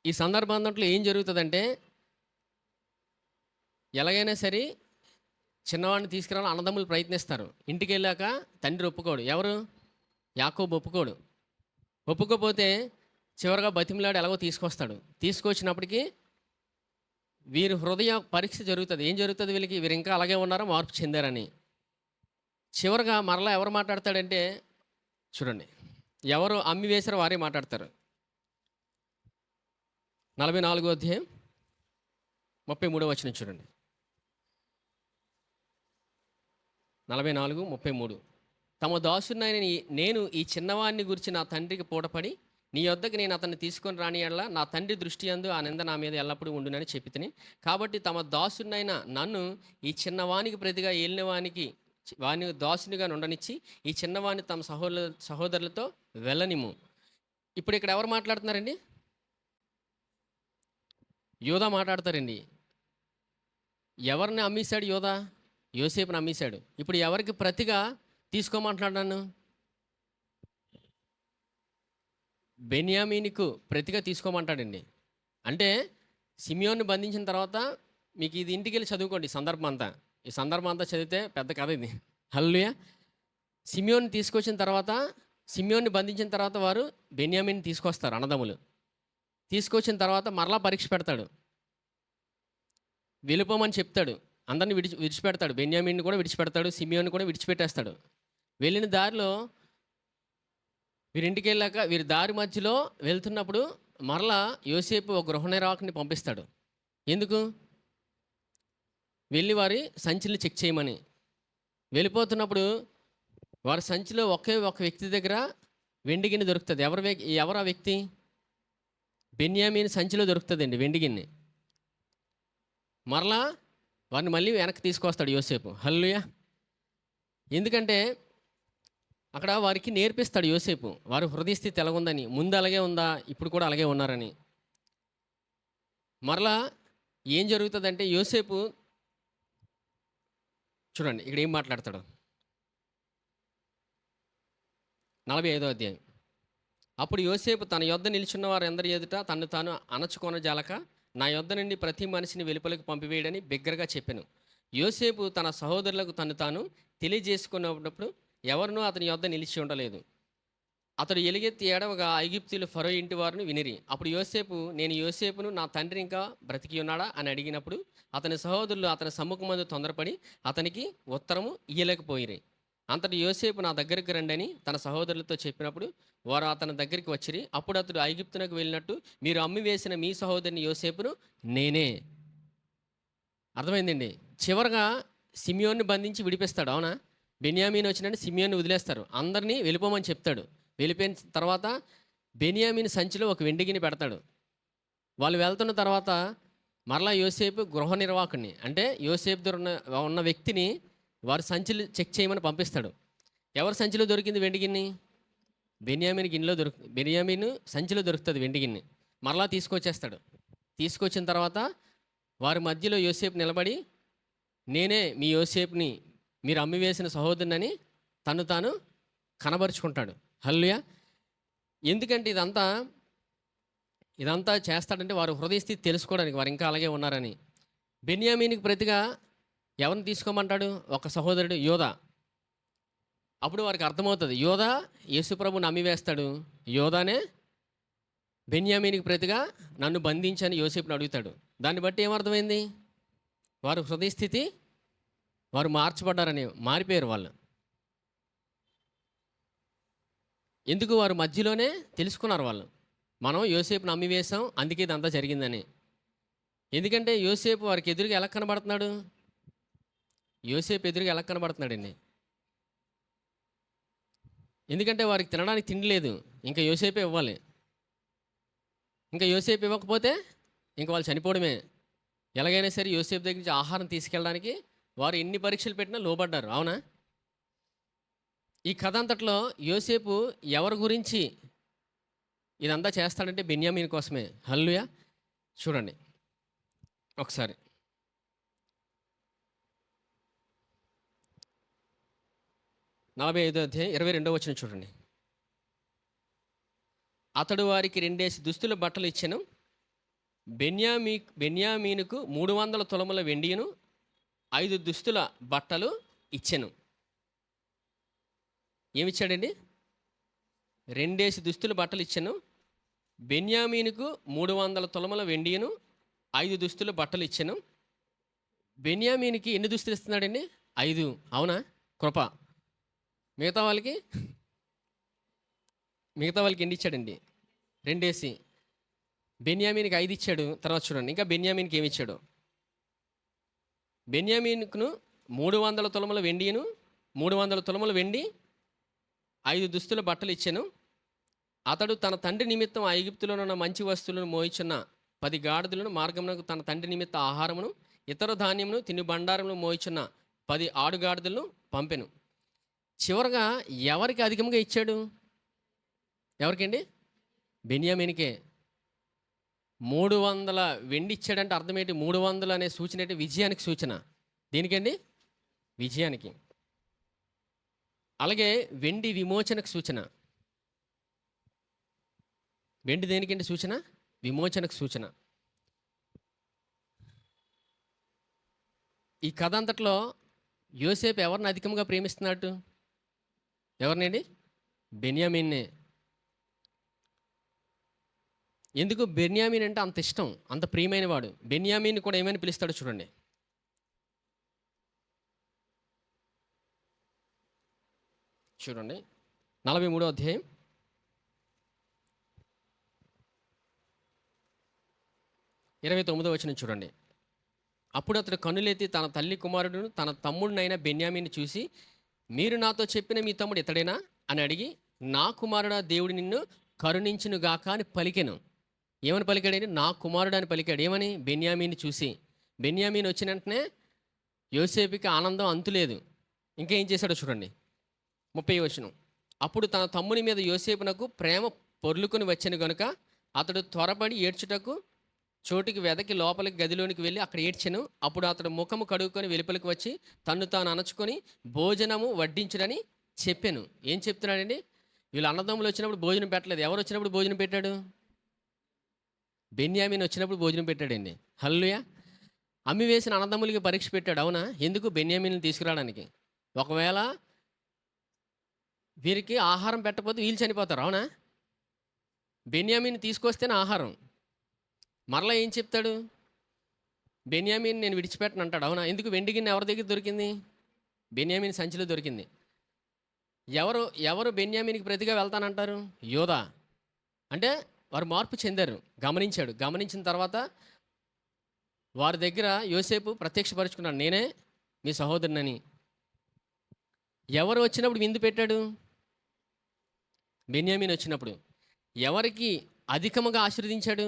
Speaker 1: ఈ సందర్భంలో ఏం జరుగుతుందంటే, ఎలాగైనా సరే చిన్నవాడిని తీసుకురావాలని అన్నదమ్ములు ప్రయత్నిస్తారు. ఇంటికి వెళ్ళాక తండ్రి ఒప్పుకోడు. ఎవరు? యాకోబు ఒప్పుకోడు. ఒప్పుకోపోతే చివరిగా బతిమలాడు ఎలాగో తీసుకొస్తాడు. తీసుకొచ్చినప్పటికీ వీరి హృదయ పరీక్ష జరుగుతుంది. ఏం జరుగుతుంది? వీరు ఇంకా అలాగే ఉన్నారో మార్పు చెందారని. చివరిగా మరలా ఎవరు మాట్లాడతాడంటే, చూడండి, ఎవరు అమ్మి వేసారో వారే మాట్లాడతారు. 44వ అధ్యాయం 33వ వచనం చూడండి. 44:33. తమ దాసునైన నేను ఈ చిన్నవాడిని గురించి నా తండ్రికి పూటపడి నీ యొద్దకు నేను అతన్ని తీసుకొని రాని ఎడల నా తండ్రి దృష్టి యందు ఆ నింద నా మీద ఎల్లప్పుడూ ఉండునని చెప్పితిని. కాబట్టి తమ దాసునైన నన్ను ఈ చిన్నవానికి ప్రతిగా ఏలినవానికి వాని దాసునిగా ఉండనిచ్చి ఈ చిన్నవాడిని తమ సహోదరులతో వెళ్ళనిమ్ము. ఇప్పుడు ఇక్కడ ఎవరు మాట్లాడుతున్నారండి? యోధా మాట్లాడతారండి. ఎవరిని అమ్మేశాడు యోధా? యోసేపుని అమ్మేశాడు. ఇప్పుడు ఎవరికి ప్రతిగా తీసుకోమంటున్నాడు నన్ను? బెన్యామీనుకు ప్రతిగా తీసుకోమంటాడండి. అంటే సిమియోన్ని బంధించిన తర్వాత మీకు ఇది ఇంటికి వెళ్ళి చదువుకోండి. ఈ సందర్భం అంతా చదివితే పెద్ద కథ ఇది. హల్లెలూయా. సిమియోన్ని తీసుకొచ్చిన తర్వాత, సిమియోన్ని బంధించిన తర్వాత వారు బెన్యామీన్ని తీసుకొస్తారు అన్నదమ్ములు. తీసుకొచ్చిన తర్వాత మరలా పరీక్ష పెడతాడు. వెళ్ళిపోమని చెప్తాడు. అందరిని విడిచిపెడతాడు. బెన్యామీన్ని కూడా విడిచిపెడతాడు, సిమియోన్ని కూడా విడిచిపెట్టేస్తాడు. వెళ్ళిన దారిలో వీరింటికి వెళ్ళాక వీరి దారి మధ్యలో వెళ్తున్నప్పుడు మరలా యోసేపు ఒక గృహ నిర్వాహకుని పంపిస్తాడు. ఎందుకు? వెళ్ళి వారి సంచిని చెక్ చేయమని. వెళ్ళిపోతున్నప్పుడు వారి సంచిలో ఒకే ఒక వ్యక్తి దగ్గర వెండి గిన్నె దొరుకుతుంది. ఎవరు ఆ వ్యక్తి? బెన్యామీన్ సంచిలో దొరుకుతుందండి వెండి గిన్నె. మరలా వారిని మళ్ళీ వెనక్కి తీసుకొస్తాడు యోసేపు. హల్లెలూయా. ఎందుకంటే అక్కడ వారికి నేర్పిస్తాడు యోసేపు. వారి హృదయ స్థితి ఎలాగుందని. ముందు అలాగే ఉందా? ఇప్పుడు కూడా అలాగే ఉన్నారని. మరలా ఏం జరుగుతుందంటే యోసేపు చూడండి ఇక్కడ ఏం మాట్లాడతాడు. 45వ అధ్యాయం. అప్పుడు యోసేపు తన యొద్ద నిలిచున్న వారందరి ఎదుట తన్ను తాను అణచుకొనజాలక, నా యొద్ద నుండి ప్రతి మనిషిని వెలుపలకు పంపివేయడని బిగ్గరగా చెప్పెను. యోసేపు తన సహోదరులకు తను తాను తెలియజేసుకున్నప్పుడు ఎవరినూ అతని యొద్ద నిలిచి ఉండలేదు. అతడు ఎలుగెత్తి ఏడవగా ఐగుప్తీయులు ఫరో ఇంటి వారిని వినిరి. అప్పుడు యోసేపు, నేను యోసేపును, నా తండ్రి ఇంకా బ్రతికి ఉన్నాడా అని అడిగినప్పుడు అతని సహోదరులు అతని సమ్ముఖమందు తొందరపడి అతనికి ఉత్తరము ఇయ్యలేకపోయిరి. అంతటి యోసేపు, నా దగ్గరికి రండి అని తన సహోదరులతో చెప్పినప్పుడు వారు అతని దగ్గరికి వచ్చిరి. అప్పుడు అతడు ఐగుప్తునకు వెళ్ళినట్టు మీరు అమ్మి వేసిన మీ సహోదరుని యోసేపును నేనే. అర్థమైందండి. చివరగా సిమియోన్ని బంధించి విడిపిస్తాడు. అవునా? బెన్యామీన్ వచ్చినట్టు సిమియోన్ని వదిలేస్తారు. అందరినీ వెళ్ళిపోమని చెప్తాడు. వెళ్ళిపోయిన తర్వాత బెన్యామీన్ సంచిలో ఒక వెండిగిని పెడతాడు. వాళ్ళు వెళ్తున్న తర్వాత మరలా యోసేపు గృహ నిర్వాహకుడిని, అంటే యోసేపు దగ్గర ఉన్న వ్యక్తిని వారు సంచులు చెక్ చేయమని పంపిస్తాడు. ఎవరి సంచిలో దొరికింది వెండిగిన్ని? బెన్యామీన్ గిన్నెలో బెన్యామీన్ సంచిలో దొరుకుతుంది వెండిగిన్ని. మరలా తీసుకొచ్చేస్తాడు. తీసుకొచ్చిన తర్వాత వారి మధ్యలో యోసేపు నిలబడి, నేనే మీ యోసేపుని, మీరు అమ్మివేసిన సహోదరునని తను తాను కనబరుచుకుంటాడు. హల్లెలూయా. ఎందుకంటే ఇదంతా చేస్తాడంటే వారు హృదయ స్థితి తెలుసుకోవడానికి, వారు ఇంకా అలాగే ఉన్నారని. బెన్యామీనికి ప్రతిగా ఎవరిని తీసుకోమంటాడు? ఒక సహోదరుడు యోధా. అప్పుడు వారికి అర్థమవుతుంది, యోధా యేసుప్రభుని అమ్మివేస్తాడు, యోధానే బెన్యామీనికి ప్రతిగా నన్ను బంధించని యోసేపుని అడుగుతాడు. దాన్ని బట్టి ఏమర్థమైంది? వారు హృదయ స్థితి, వారు మార్చబడ్డారని, మారిపోయారు వాళ్ళు. ఎందుకు? వారు మధ్యలోనే తెలుసుకున్నారు వాళ్ళు, మనం యోసేపుని అమ్మివేశాం, అందుకే ఇదంతా జరిగిందని. ఎందుకంటే యోసేపు వారికి ఎదురుగా ఎలా కనబడుతున్నాడు? యోసేపు ఎదురుగా ఎలా కనబడుతున్నాడండి? ఎందుకంటే వారికి తినడానికి తిండి లేదు, ఇంకా యోసేపే ఇవ్వాలి. ఇంకా యోసేపు ఇవ్వకపోతే ఇంకా వాళ్ళు చనిపోవడమే. ఎలాగైనా సరే యోసేపు దగ్గర నుంచి ఆహారం తీసుకెళ్ళడానికి వారు ఎన్ని పరీక్షలు పెట్టినా లోబడ్డారు. అవునా? ఈ కథ అంతట్లో యోసేపు ఎవరి గురించి ఇదంతా చేస్తాడంటే బెన్యామీన్ కోసమే. హల్లెలూయా. చూడండి ఒకసారి 45వ అధ్యాయం 22వ వచనం చూడండి. అతడు వారికి 2 దుస్తుల బట్టలు ఇచ్చెను. బెన్యామీనుకు 300 తులముల వెండియును 5 దుస్తుల బట్టలు ఇచ్చెను. ఏమిచ్చాడండి? 2 దుస్తుల బట్టలు ఇచ్చెను. బెన్యామీనుకు 300 తులముల వెండియును 5 దుస్తుల బట్టలు ఇచ్చెను. బెన్యామీనికి ఎన్ని దుస్తులు ఇస్తున్నాడండి? 5. అవునా? కృప. మిగతా వాళ్ళకి ఎన్ని ఇచ్చాడండి? 2. బెన్యామీనికి 5 ఇచ్చాడు. తర్వాత చూడండి ఇంకా బెన్యామీనికి ఏమి ఇచ్చాడు. బెన్యామీనుకును 300 తులముల వెండియును 300 తులముల వెండి 5 దుస్తుల బట్టలు ఇచ్చాను. అతడు తన తండ్రి నిమిత్తం ఐగుప్తులోనున్న మంచి వస్తువులను మోయిచున్న 10 గాడిదలను, మార్గమునకు తన తండ్రి నిమిత్త ఆహారమును ఇతర ధాన్యమును తిని బండారమును మోయిచున్న 10 ఆడుగాడిదలను పంపెను. చివరగా ఎవరికి అధికంగా ఇచ్చాడు? ఎవరికండి? బెన్యామీనికే. 300 వెండి ఇచ్చాడంటే అర్థం ఏంటి? 300 అనే సూచన ఏంటి? విజయానికి సూచన. దేనికండి? విజయానికి. అలాగే వెండి విమోచనకు సూచన. వెండి దేనికండి సూచన? విమోచనకు సూచన. ఈ కథ అంతట్లో యోసేపు ఎవరిని అధికంగా ప్రేమిస్తున్నట్టు? ఎవరినండి? బెన్యామీన్నే. ఎందుకు బెన్యామీన్ అంటే అంత ఇష్టం, అంత ప్రియమైన వాడు. బెన్యామీన్ కూడా ఏమని పిలుస్తాడు చూడండి. చూడండి 43వ అధ్యాయం 29వ వచనం చూడండి. అప్పుడు అతడు కన్నులెత్తి తన తల్లి కుమారుడును తన తమ్ముడినైన బెన్యామీని చూసి, మీరు నాతో చెప్పిన మీ తమ్ముడు ఇతడేనా అని అడిగి, నా కుమారుడా, దేవుడు నిన్ను కరుణించునుగాక అని పలికెను. ఏమని పలికాడని? నా కుమారుడు అని పలికాడు. ఏమని? బెన్యామీని చూసి. బెన్యామీన్ వచ్చిన వెంటనే యోసేపుకి ఆనందం అంతులేదు. ఇంకా ఏం చేశాడో చూడండి 30వ వచనం. అప్పుడు తన తమ్ముని మీద యోసేపునకు ప్రేమ పొర్లుకొని వచ్చెను గనుక అతడు త్వరపడి ఏడ్చుటకు చోటికి వెదకి లోపలికి గదిలోనికి వెళ్ళి అక్కడ ఏడ్చెను. అప్పుడు అతడు ముఖము కడుక్కొని వెలుపలికి వచ్చి తన్ను తాను అణచుకొని భోజనము వడ్డించుడని చెప్పాను. ఏం చెప్తున్నాడండి? వీళ్ళు అన్నదమ్ములు వచ్చినప్పుడు భోజనం పెట్టలేదు. ఎవరు వచ్చినప్పుడు భోజనం పెట్టాడు? బెన్యామీన్ వచ్చినప్పుడు భోజనం పెట్టాడండి. హల్లెలూయా. అమ్మి వేసిన అన్నదమ్ములకి పరీక్ష పెట్టాడు. అవునా? ఎందుకు? బెన్యామీన్ని తీసుకురావడానికి. ఒకవేళ వీరికి ఆహారం పెట్టకపోతే వీళ్ళు చనిపోతారు. అవునా? బెన్యామీన్ని తీసుకొస్తేనే ఆహారం. మరలా ఏం చెప్తాడు? బెన్యామీన్ నేను విడిచిపెట్టను అంటాడు. అవునా? ఎందుకు? వెండి గిన్నె ఎవరి దగ్గర దొరికింది? బెన్యామీన్ సంచిలో దొరికింది. ఎవరు ఎవరు బెన్యామీన్కి ప్రతిగా వెళ్తానంటారు? యోధా. అంటే వారు మార్పు చెందారు. గమనించాడు. గమనించిన తర్వాత వారి దగ్గర యోసేపు ప్రత్యక్షపరుచుకున్నాడు, నేనే మీ సహోదరునని. ఎవరు వచ్చినప్పుడు విందు పెట్టాడు? బెన్యామీన్ వచ్చినప్పుడు. ఎవరికి అధికముగా ఆశీర్వదించాడు?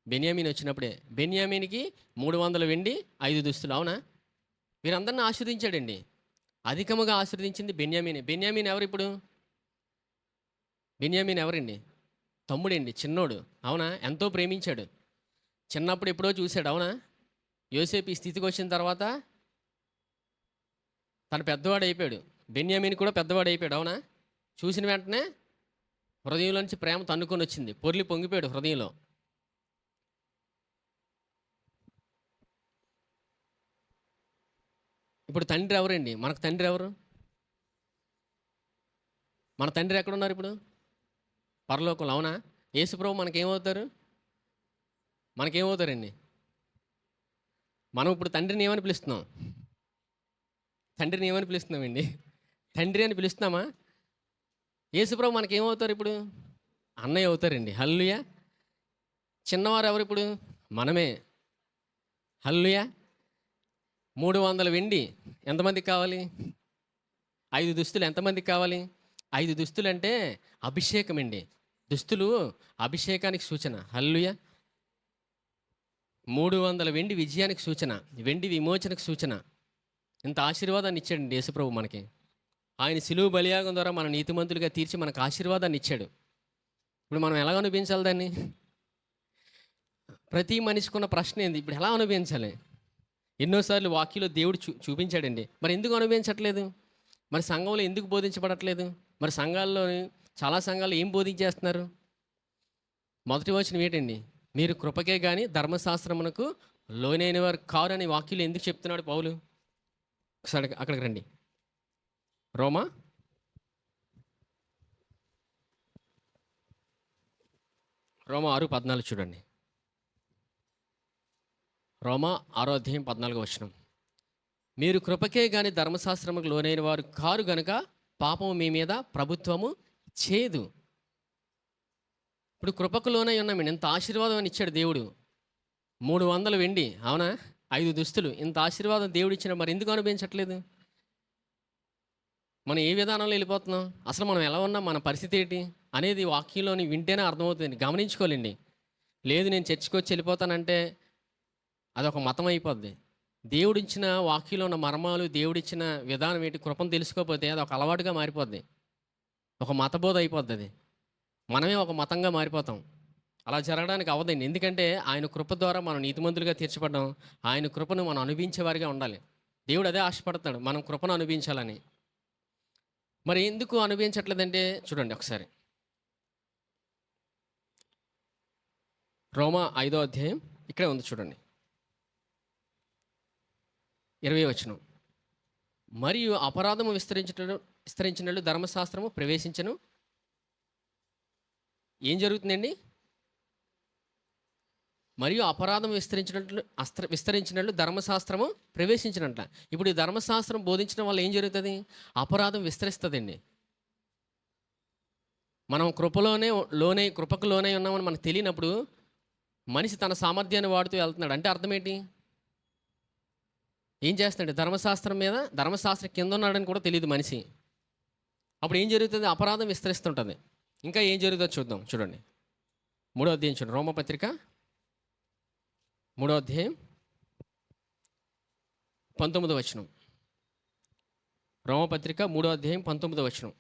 Speaker 1: బెన్యామీన్ వచ్చినప్పుడే. బెన్యామీన్కి 300 వెండి 5 దుస్తులు. అవునా? వీరందరిని ఆశీర్వదించాడండి. అధికముగా ఆశీర్వదించింది బెన్యామీనే. బెన్యామీన్ ఎవరు ఇప్పుడు? బెన్యామీన్ ఎవరండి? తమ్ముడండి, చిన్నోడు. అవునా? ఎంతో ప్రేమించాడు. చిన్నప్పుడు ఎప్పుడో చూశాడు. అవునా? యోసేపు ఈ స్థితికి వచ్చిన తర్వాత తను పెద్దవాడు అయిపోయాడు. బెన్యామీన్ కూడా పెద్దవాడు అయిపోయాడు. అవునా? చూసిన వెంటనే హృదయంలో నుంచి ప్రేమ తన్నుకొని వచ్చింది. పొర్లి పొంగిపోయాడు హృదయంలో. ఇప్పుడు తండ్రి ఎవరండి? మనకు తండ్రి ఎవరు? మన తండ్రి ఎక్కడున్నారు ఇప్పుడు? పరలోకంలో. అవునా? యేసుప్రభు మనకేమవుతారు? మనకేమవుతారండి? మనం ఇప్పుడు తండ్రిని ఏమని పిలుస్తున్నాం? తండ్రిని ఏమని పిలుస్తున్నామండి? తండ్రి అని పిలుస్తున్నామా? యేసుప్రభు మనకేమవుతారు ఇప్పుడు? అన్నయ్య అవుతారండి. హల్లెలూయా. చిన్నవారు ఎవరు ఇప్పుడు? మనమే. హల్లెలూయా. 300 వెండి ఎంతమందికి కావాలి? 5 దుస్తులు ఎంతమందికి కావాలి? 5 దుస్తులు అంటే అభిషేకం అండి. దుస్తులు అభిషేకానికి సూచన. హల్లెలూయా. 300 వెండి విజయానికి సూచన, వెండి విమోచనకు సూచన. ఇంత ఆశీర్వాదాన్ని ఇచ్చాడండి యేసుప్రభు మనకి. ఆయన సిలువ బలియాగం ద్వారా మన నీతిమంతులుగా తీర్చి మనకు ఆశీర్వాదాన్ని ఇచ్చాడు. ఇప్పుడు మనం ఎలా అనుభవించాలి దాన్ని? ప్రతి మనిషికున్న ప్రశ్న ఏంది? ఇప్పుడు ఎలా అనుభవించాలి? ఎన్నోసార్లు వాక్యంలో దేవుడు చూపించాడండి. మరి ఎందుకు అనుభవించట్లేదు? మరి సంఘంలో ఎందుకు బోధించబడట్లేదు? మరి సంఘాల్లో చాలా సంఘాలు ఏం బోధించేస్తున్నారు? మొదటి వచనం ఏంటండి? మీరు కృపకే కానీ ధర్మశాస్త్రమునకు లోనైన వారు కారు అని వాక్యంలో ఎందుకు చెప్తున్నాడు పౌలు? ఒకసారి అక్కడికి రండి. రోమా రోమా 6:14 చూడండి. రోమా 6:14 మీరు కృపకే గాని ధర్మశాస్త్రముకు లోనైన వారు కారు గనుక పాపము మీ మీద ప్రభుత్వము చేయదు. ఇప్పుడు కృపకు లోనై ఉన్నామండి. ఇంత ఆశీర్వాదం అని ఇచ్చాడు దేవుడు. 300 వెండి. అవునా? 5 దుస్తులు. ఇంత ఆశీర్వాదం దేవుడు ఇచ్చిన మరి ఎందుకు అనుభవించట్లేదు? మనం ఏ విధానంలో వెళ్ళిపోతున్నాం? అసలు మనం ఎలా ఉన్నాం? మన పరిస్థితి ఏంటి అనేది వాక్యంలోని వింటేనే అర్థమవుతుంది. గమనించుకోలేండి. లేదు నేను చర్చికి వచ్చి వెళ్ళిపోతానంటే అదొక మతం అయిపోద్ది. దేవుడిచ్చిన వాక్యంలో ఉన్న మర్మాలు, దేవుడిచ్చిన విధానం ఏంటి, కృపను తెలుసుకోకపోతే అది ఒక అలవాటుగా మారిపోద్ది. ఒక మతబోధ అయిపోద్ది అది. మనమే ఒక మతంగా మారిపోతాం. అలా జరగడానికి అవ్వదండి. ఎందుకంటే ఆయన కృప ద్వారా మనం నీతిమంతులుగా తీర్చబడ్డాం. ఆయన కృపను మనం అనుభవించే వారిగా ఉండాలి. దేవుడు అదే ఆశపడతాడు, మనం కృపను అనుభవించాలని. మరి ఎందుకు అనుభవించట్లేదంటే చూడండి ఒకసారి. రోమా 5:వ అధ్యాయం ఇక్కడే ఉంది చూడండి. 20 మరియు అపరాధము విస్తరించినట్లు ధర్మశాస్త్రము ప్రవేశించను. ఏం జరుగుతుందండి? మరియు అపరాధం విస్తరించినట్లు ధర్మశాస్త్రము ప్రవేశించినట్ల. ఇప్పుడు ఈ ధర్మశాస్త్రం బోధించడం వల్ల ఏం జరుగుతుంది? అపరాధం విస్తరిస్తుందండి. మనం కృపకు లోనై ఉన్నామని మనకు తెలియనప్పుడు మనిషి తన సామర్థ్యాన్ని వాడుతూ వెళ్తున్నాడు. అంటే అర్థం ఏంటి? ఏం చేస్తున్నాడు? ధర్మశాస్త్రం కింద ఉన్నాడని కూడా తెలియదు మనిషి. అప్పుడు ఏం జరుగుతుంది? అపరాధం విస్తరిస్తుంటుంది. ఇంకా ఏం జరుగుతుందో చూద్దాం. చూడండి 3వ అధ్యాయం చూడండి. రోమపత్రిక 3వ అధ్యాయం 19 రోమపత్రిక 3వ అధ్యాయం 19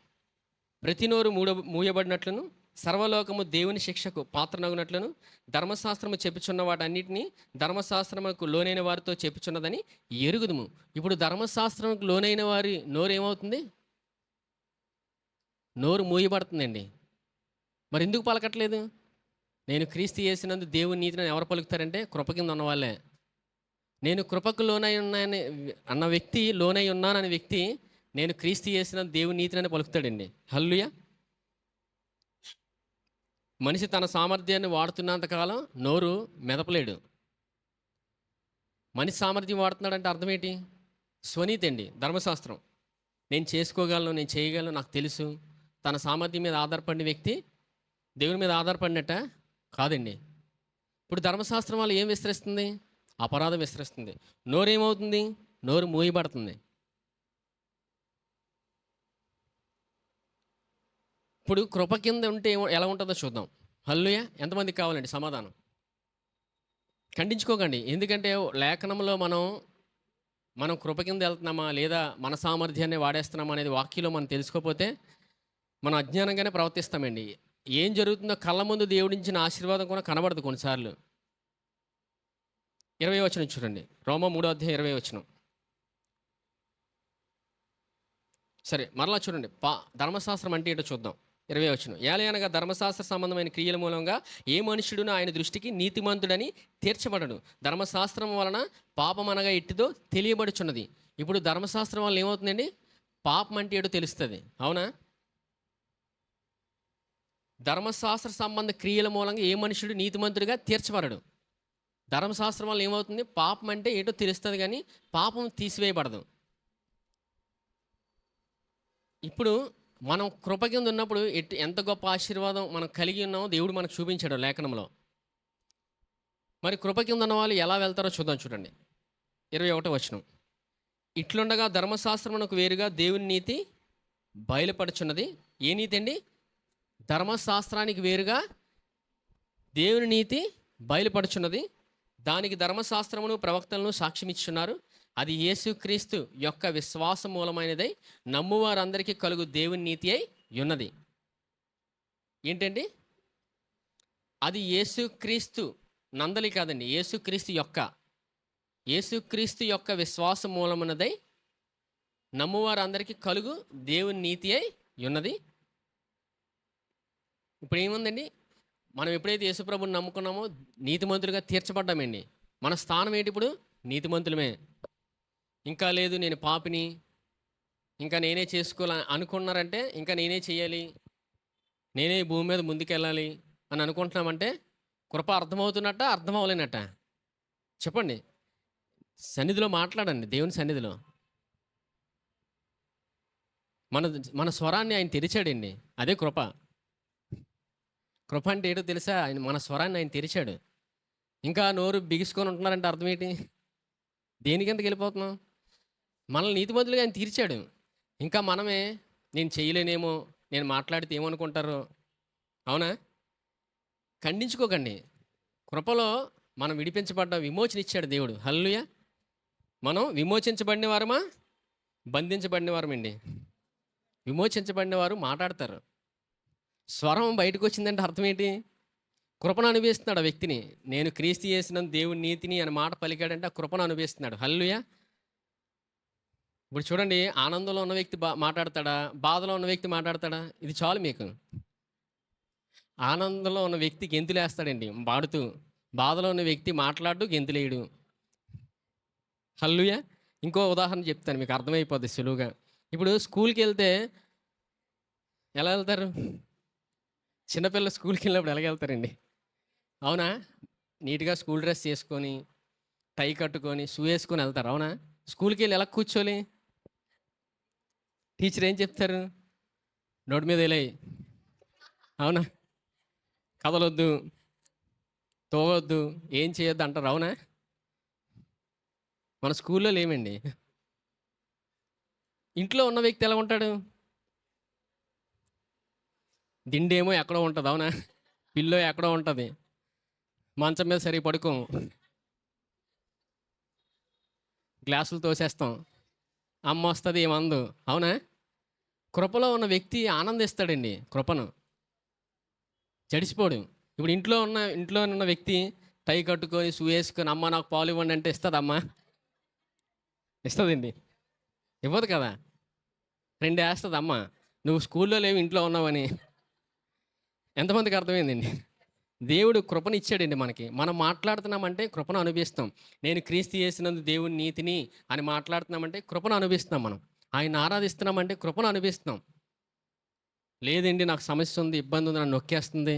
Speaker 1: ప్రతి నోరు మూయబడినట్లును సర్వలోకము దేవుని శిక్షకు పాత్రనగునట్లును ధర్మశాస్త్రము చెప్పుచున్న వాటన్నిటినీ ధర్మశాస్త్రముకు లోనైన వారితో చెప్పుచున్నదని ఎరుగుదుము. ఇప్పుడు ధర్మశాస్త్రముకు లోనైన వారి నోరు ఏమవుతుంది? నోరు మూయబడుతుందండి. మరి ఎందుకు పలకట్లేదు? నేను క్రీస్తు యేసునందు దేవుని నీతిని ఎవరు పలుకుతారంటే కృప కింద ఉన్న వాళ్ళే. నేను కృపకు లోనై ఉన్నానని అన్న వ్యక్తి, లోనై ఉన్నాననే వ్యక్తి నేను క్రీస్తు యేసునందు దేవుని నీతిని పలుకుతాడండి. హల్లెలూయా. మనిషి తన సామర్థ్యాన్ని వాడుతున్నంతకాలం నోరు మెదపలేడు. మనిషి సామర్థ్యం వాడుతున్నాడంటే అర్థం ఏంటి? స్వనీతి అండి, ధర్మశాస్త్రం. నేను చేసుకోగలను, నేను చేయగలను, నాకు తెలుసు. తన సామర్థ్యం మీద ఆధారపడిన వ్యక్తి దేవుని మీద ఆధారపడినట్ట కాదండి. ఇప్పుడు ధర్మశాస్త్రం వల్ల ఏం విస్తరిస్తుంది? అపరాధం విస్తరిస్తుంది. నోరు ఏమవుతుంది? నోరు మూయబడుతుంది. ఇప్పుడు కృప కింద ఉంటే ఎలా ఉంటుందో చూద్దాం. హల్లెలూయా. ఎంతమందికి కావాలండి సమాధానం? ఖండించుకోకండి. ఎందుకంటే లేఖనంలో మనం కృప కింద వెళ్తున్నామా లేదా మన సామర్థ్యాన్ని వాడేస్తున్నామా అనేది వాక్యంలో మనం తెలుసుకోకపోతే మనం అజ్ఞానంగానే ప్రవర్తిస్తామండి. ఏం జరుగుతుందో కళ్ళ ముందు దేవుడించిన ఆశీర్వాదం కూడా కనబడదు కొన్నిసార్లు. 20 వచనం చూడండి. రోమా 3:20 వచనం. సరే, మరలా చూడండి. ధర్మశాస్త్రం అంటే ఏంటో చూద్దాం. 20 వచనం. ఏలయనగా ధర్మశాస్త్ర సంబంధమైన క్రియల మూలంగా ఏ మనుష్యుడును ఆయన దృష్టికి నీతిమంతుడని తీర్చబడడు. ధర్మశాస్త్రం వలన పాపం అనగా ఎట్టిదో తెలియబడుచున్నది. ఇప్పుడు ధర్మశాస్త్రం వల్ల ఏమవుతుందండి? పాపం అంటే ఏటో తెలుస్తుంది. అవునా? ధర్మశాస్త్ర సంబంధ క్రియల మూలంగా ఏ మనుషుడు నీతిమంతుడిగా తీర్చబడడు. ధర్మశాస్త్రం వల్ల ఏమవుతుంది? పాపం అంటే ఏంటో తెలుస్తుంది, కానీ పాపం తీసివేయబడదు. ఇప్పుడు మనం కృప కింద ఉన్నప్పుడు ఎంత గొప్ప ఆశీర్వాదం మనం కలిగి ఉన్నామో దేవుడు మనకు చూపించాడు లేఖనంలో. మరి కృప కింద ఉన్న వాళ్ళు ఎలా వెళ్తారో చూద్దాం. చూడండి 21వ వచనం. ఇట్లుండగా ధర్మశాస్త్రమునకు వేరుగా దేవుని నీతి బయలుపడుచున్నది. ఏ నీతి అండి? ధర్మశాస్త్రానికి వేరుగా దేవుని నీతి బయలుపడుచున్నది. దానికి ధర్మశాస్త్రమును ప్రవక్తలను సాక్ష్యమిచ్చున్నారు. అది యేసుక్రీస్తు యొక్క విశ్వాస మూలమైనదై నమ్మువారందరికీ కలుగు దేవుని నీతి అయి ఉన్నది. ఏంటండి అది? యేసుక్రీస్తు నందలి కాదండి, యేసుక్రీస్తు యొక్క విశ్వాస మూలమునదై నమ్మువారందరికీ కలుగు దేవుని నీతి అయి ఉన్నది. ఇప్పుడు ఏముందండి? మనం ఎప్పుడైతే యేసుప్రభుని నమ్ముకున్నామో నీతిమంతులుగా తీర్చబడ్డామండి. మన స్థానం ఏంటి? ఇప్పుడు నీతిమంతులమే. ఇంకా లేదు నేను పాపిని, ఇంకా నేనే చేసుకోవాలని అనుకున్నారంటే ఇంకా నేనే చేయాలి, నేనే భూమి మీద ముందుకెళ్ళాలి అని అనుకుంటున్నామంటే కృప అర్థమవుతున్నట్ట, అర్థం అవ్వలేనట్ట? చెప్పండి. సన్నిధిలో మాట్లాడండి. దేవుని సన్నిధిలో మన మన స్వరాన్ని ఆయన తెరిచాడండి. అదే కృప. కృప అంటే ఏంటో తెలుసా? మన స్వరాన్ని ఆయన తెరిచాడు. ఇంకా నోరు బిగుసుకొని ఉంటున్నారంటే అర్థం ఏంటి? దేనికెంతకు వెళ్ళిపోతున్నాం? మనల్ని నీతిమంతులుగా ఆయన తీర్చాడు. ఇంకా మనమే నేను చేయలేనేమో, నేను మాట్లాడితే ఏమనుకుంటారో. అవునా? ఖండించుకోకండి. కృపలో మనం విడిపించబడ్డ విమోచన ఇచ్చాడు దేవుడు. హల్లెలూయా. మనం విమోచించబడిన వారమా, బంధించబడిన వారమండి? విమోచించబడిన వారు మాట్లాడతారు. స్వరం బయటకు వచ్చిందంటే అర్థం ఏంటి? కృపను అనుభవిస్తున్నాడు ఆ వ్యక్తిని. నేను క్రీస్తు యేసునందు దేవుని నీతిని అనే మాట పలికాడంటే ఆ కృపను అనుభవిస్తున్నాడు. హల్లెలూయా. ఇప్పుడు చూడండి, ఆనందంలో ఉన్న వ్యక్తి మాట్లాడతాడా, బాధలో ఉన్న వ్యక్తి మాట్లాడతాడా? ఇది చాలు మీకు. ఆనందంలో ఉన్న వ్యక్తి గెంతులేస్తాడండి పాడుతూ, బాధలో ఉన్న వ్యక్తి మాట్లాడు గెంతులేయడు. హల్లెలూయా. ఇంకో ఉదాహరణ చెప్తాను, మీకు అర్థమైపోద్ది సులువుగా. ఇప్పుడు స్కూల్కి వెళ్తే ఎలా వెళ్తారు? చిన్నపిల్లలు స్కూల్కి వెళ్ళినప్పుడు ఎలాగ వెళ్తారండి? అవునా? నీట్గా స్కూల్ డ్రెస్ చేసుకొని, టై కట్టుకొని, షూ వేసుకొని వెళ్తారు. అవునా? స్కూల్కి వెళ్ళి ఎలా కూర్చోవాలి? టీచర్ ఏం చెప్తారు? నోటి మీద వెళ్ళాయి. అవునా? కదలొద్దు, తోవద్దు, ఏం చేయొద్దు అంటారు. అవునా? మన స్కూల్లో లేమండి. ఇంట్లో ఉన్న వ్యక్తి ఎలా ఉంటాడు? దిండేమో ఎక్కడో ఉంటుంది. అవునా? పిల్లో ఎక్కడో ఉంటుంది. మంచం మీద సరిగ్గా పడుకోము, గ్లాసులు తోసేస్తాం. అమ్మ వస్తుంది ఏమందు. అవునా? కృపలో ఉన్న వ్యక్తి ఆనందిస్తాడండి కృపను, జడిసిపోడు. ఇప్పుడు ఇంట్లో ఉన్న వ్యక్తి టై కట్టుకొని, షూ వేసుకొని, "అమ్మ నాకు పాలు ఇవ్వండి" అంటే ఇస్తదమ్మా? ఇస్తదండి? ఇవ్వదు కదా! 2 ఏస్తదమ్మ. నువ్వు స్కూల్లో లేవు, ఇంట్లో ఉన్నావని. ఎంతమందికి అర్థమైందండి? దేవుడు కృపనిచ్చాడండి మనకి. మనం మాట్లాడుతున్నామంటే కృపను అనుభవిస్తాం. నేను క్రీస్తు యేసునందు దేవుని నీతిని అని మాట్లాడుతున్నామంటే కృపను అనుభవిస్తున్నాం మనం. ఆయన్ని ఆరాధిస్తున్నామంటే కృపను అనుభవిస్తున్నాం. లేదండి నాకు సమస్య ఉంది, ఇబ్బంది ఉంది, నన్ను నొక్కేస్తుంది,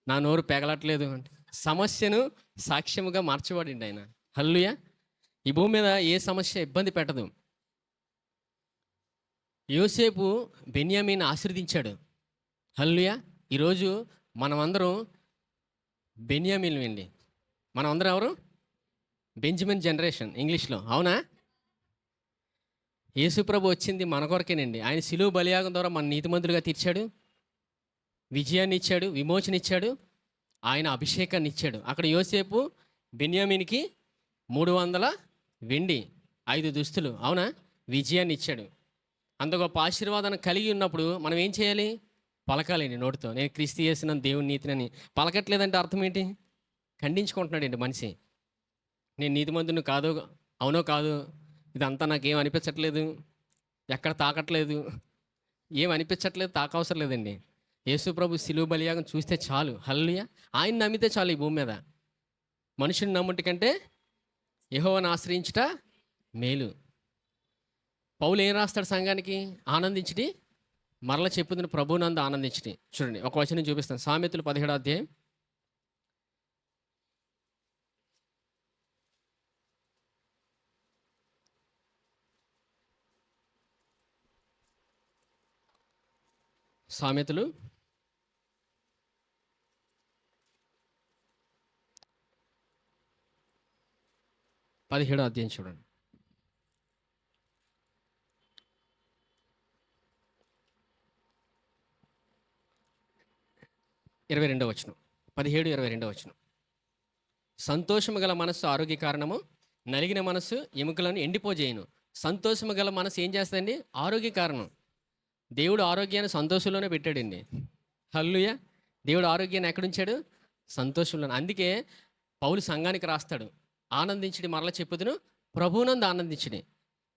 Speaker 1: నా నోరు పెగలట్లేదు అంటే సమస్యను సాక్ష్యముగా మార్చేవాడండి ఆయన. హల్లెలూయా! ఈ భూమి మీద ఏ సమస్య ఇబ్బంది పెట్టదు. యోసేపు బెన్యామీని ఆశీర్వదించాడు. హల్లెలూయా! ఈరోజు మనమందరం బెన్యామీన్‌లండి. మనమందరం ఎవరు? బెంజమిన్ జనరేషన్ ఇంగ్లీష్‌లో. అవునా? యేసుప్రభు వచ్చింది మన కొరకేనండి. ఆయన శిలువ బలియాగం ద్వారా మన నీతిమంతులుగా తీర్చాడు. విజయాన్ని ఇచ్చాడు, విమోచన ఇచ్చాడు, ఆయన అభిషేకాన్ని ఇచ్చాడు. అక్కడ యోసేపు బెన్యామీనికి 300 వెండి, 5 దుస్తులు, అవునా? విజయాన్ని ఇచ్చాడు. అంత గొప్ప ఆశీర్వాదాన్ని కలిగి ఉన్నప్పుడు మనం ఏం చేయాలి? పలకాలండి నోటితో, నేను క్రీస్తు యేసునందు దేవుని నీతినని. పలకట్లేదంటే అర్థం ఏంటి? ఖండించుకుంటున్నాడండి మనిషి. నేను నీతిమంతుని కాదో, అవునో కాదు, ఇదంతా నాకేం అనిపించట్లేదు, ఎక్కడ తాకట్లేదు, ఏం అనిపించట్లేదు, తాకవసరం లేదండి. యేసు ప్రభు శిలువ బలియాగం చూస్తే చాలు. హల్లెలూయా! ఆయన నమ్మితే చాలు ఈ భూమి మీద. మనుషుని నమ్ముట కంటే యెహోవాను ఆశ్రయించుట మేలు. పౌలు ఏం రాస్తాడు సంఘానికి? ఆనందించుడి, మరల చెప్పుదును ప్రభువునందు ఆనందించుడి. చూడండి, ఒక వచనం చూపిస్తాను. సామెతలు 17వ అధ్యాయం 17వ అధ్యాయం చూడండి. 22వ వచనం. 17, 22వ వచనం. సంతోషము గల మనస్సు ఆరోగ్య కారణము, నలిగిన మనస్సు ఎముకలను ఎండిపోజేయును. సంతోషము గల మనసు ఏం చేస్తుందండి? ఆరోగ్య కారణం. దేవుడు ఆరోగ్యాన్ని సంతోషంలోనే పెట్టాడండి. హల్లెలూయా! దేవుడు ఆరోగ్యాన్ని ఎక్కడుంచాడు? సంతోషంలోనే. అందుకే పౌలు సంఘానికి రాస్తాడు, ఆనందించుడి, మరల చెప్పుదును ప్రభువునందు ఆనందించుడి.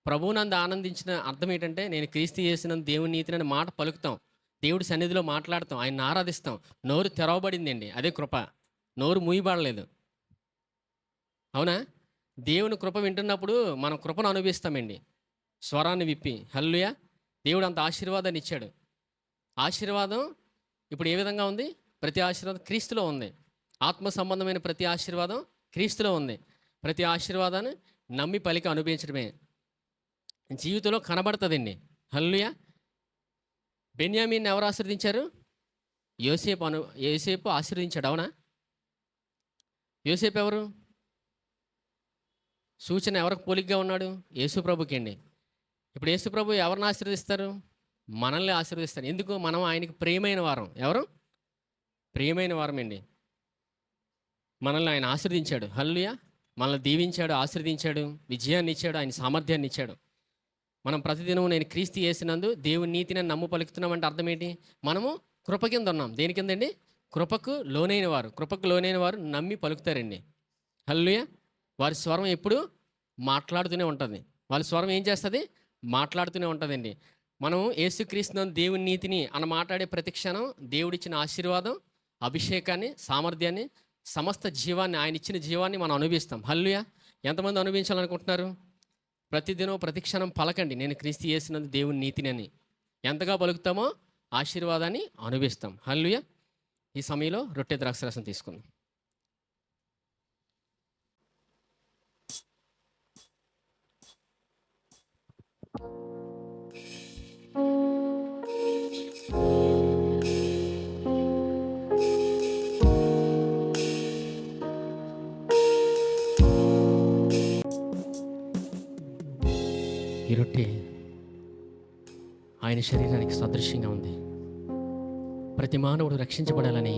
Speaker 1: ప్రభువునందు ఆనందించిన అర్థం ఏంటంటే, నేను క్రీస్తు యేసునందు దేవుని నీతిని అనే మాట పలుకుతాం, దేవుడి సన్నిధిలో మాట్లాడతాం, ఆయన్ని ఆరాధిస్తాం. నోరు తెరవబడిందండి, అదే కృప. నోరు మూయబడలేదు. అవునా? దేవుని కృప వింటున్నప్పుడు మనం కృపను అనుభవిస్తామండి, స్వరాన్ని విప్పి. హల్లెలూయా! దేవుడు అంత ఆశీర్వాదాన్ని ఇచ్చాడు. ఆశీర్వాదం ఇప్పుడు ఏ విధంగా ఉంది? ప్రతి ఆశీర్వాదం క్రీస్తులో ఉంది. ఆత్మ సంబంధమైన ప్రతి ఆశీర్వాదం క్రీస్తులో ఉంది. ప్రతి ఆశీర్వాదాన్ని నమ్మి పలికి అనుభవించడమే జీవితంలో కనబడుతుందండి. హల్లెలూయా! బెన్యామీన్ని ఎవరు ఆశీర్వదించారు? యోసేపు ఆశీర్వదించాడు. అవునా? యోసేపు ఎవరు? సూచన ఎవరికి పోలికగా ఉన్నాడు? యేసుప్రభుకి అండి. ఇప్పుడు యేసుప్రభు ఎవరిని ఆశీర్వదిస్తారు? మనల్ని ఆశీర్వదిస్తారు. ఎందుకు? మనం ఆయనకి ప్రియమైన వారం. ఎవరు? ప్రియమైన వారం అండి. మనల్ని ఆయన ఆశీర్వదించాడు. హల్లెలూయా! మనల్ని దీవించాడు, ఆశీర్వదించాడు, విజయాన్ని ఇచ్చాడు, ఆయన సామర్థ్యాన్ని ఇచ్చాడు. మనం ప్రతిదినం నేను క్రీస్తు యేసునందు దేవుని నీతిని నమ్ము పలుకుతున్నామంటే అర్థం ఏంటి? మనము కృప కింద ఉన్నాం. దేని కిందండి? కృపకు లోనైన వారు. కృపకు లోనైన వారు నమ్మి పలుకుతారండి. హల్లెలూయా! వారి స్వరం ఎప్పుడు మాట్లాడుతూనే ఉంటుంది. వాళ్ళ స్వరం ఏం చేస్తుంది? మాట్లాడుతూనే ఉంటుందండి. మనం యేసుక్రీస్తునందు దేవుని నీతిని అని మాట్లాడే ప్రతి క్షణం దేవుడిచ్చిన ఆశీర్వాదం, అభిషేకాన్ని, సామర్థ్యాన్ని, సమస్త జీవాన్ని, ఆయన ఇచ్చిన జీవాన్ని మనం అనుభవిస్తాం. హల్లెలూయా! ఎంతమంది అనుభవించాలనుకుంటున్నారు? ప్రతిదినం ప్రతి క్షణం పలకండి, నేను క్రీస్తు యేసునందు దేవుని నీతిని అని. ఎంతగా పలుకుతామో ఆశీర్వాదాన్ని అనుభవిస్తాం. హల్లెలూయా! ఈ సమయంలో రొట్టె ద్రాక్షరసం తీసుకుందాం. ఈ రొట్టె ఆయన శరీరానికి సదృశ్యంగా ఉంది. ప్రతి మానవుడు రక్షించబడాలని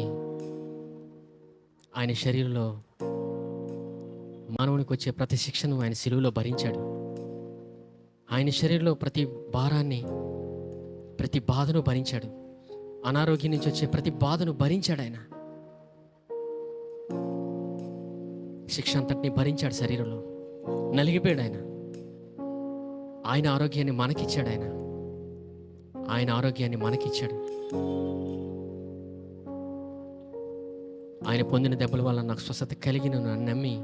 Speaker 1: ఆయన శరీరంలో మానవునికి వచ్చే ప్రతి శిక్షను ఆయన శిలువలో భరించాడు. ఆయన శరీరంలో ప్రతి భారాన్ని, ప్రతి బాధను భరించాడు. అనారోగ్యం నుంచి వచ్చే ప్రతి బాధను భరించాడు ఆయన. శిక్ష అంతటిని భరించాడు శరీరంలో. నలిగిపోయాడు ఆయన. ఆయన ఆరోగ్యాన్ని మనకిచ్చాడు. ఆయన ఆరోగ్యాన్ని మనకిచ్చాడు. ఆయన పొందిన దెబ్బల వల్ల నాకు స్వస్థత కలిగిన నమ్మి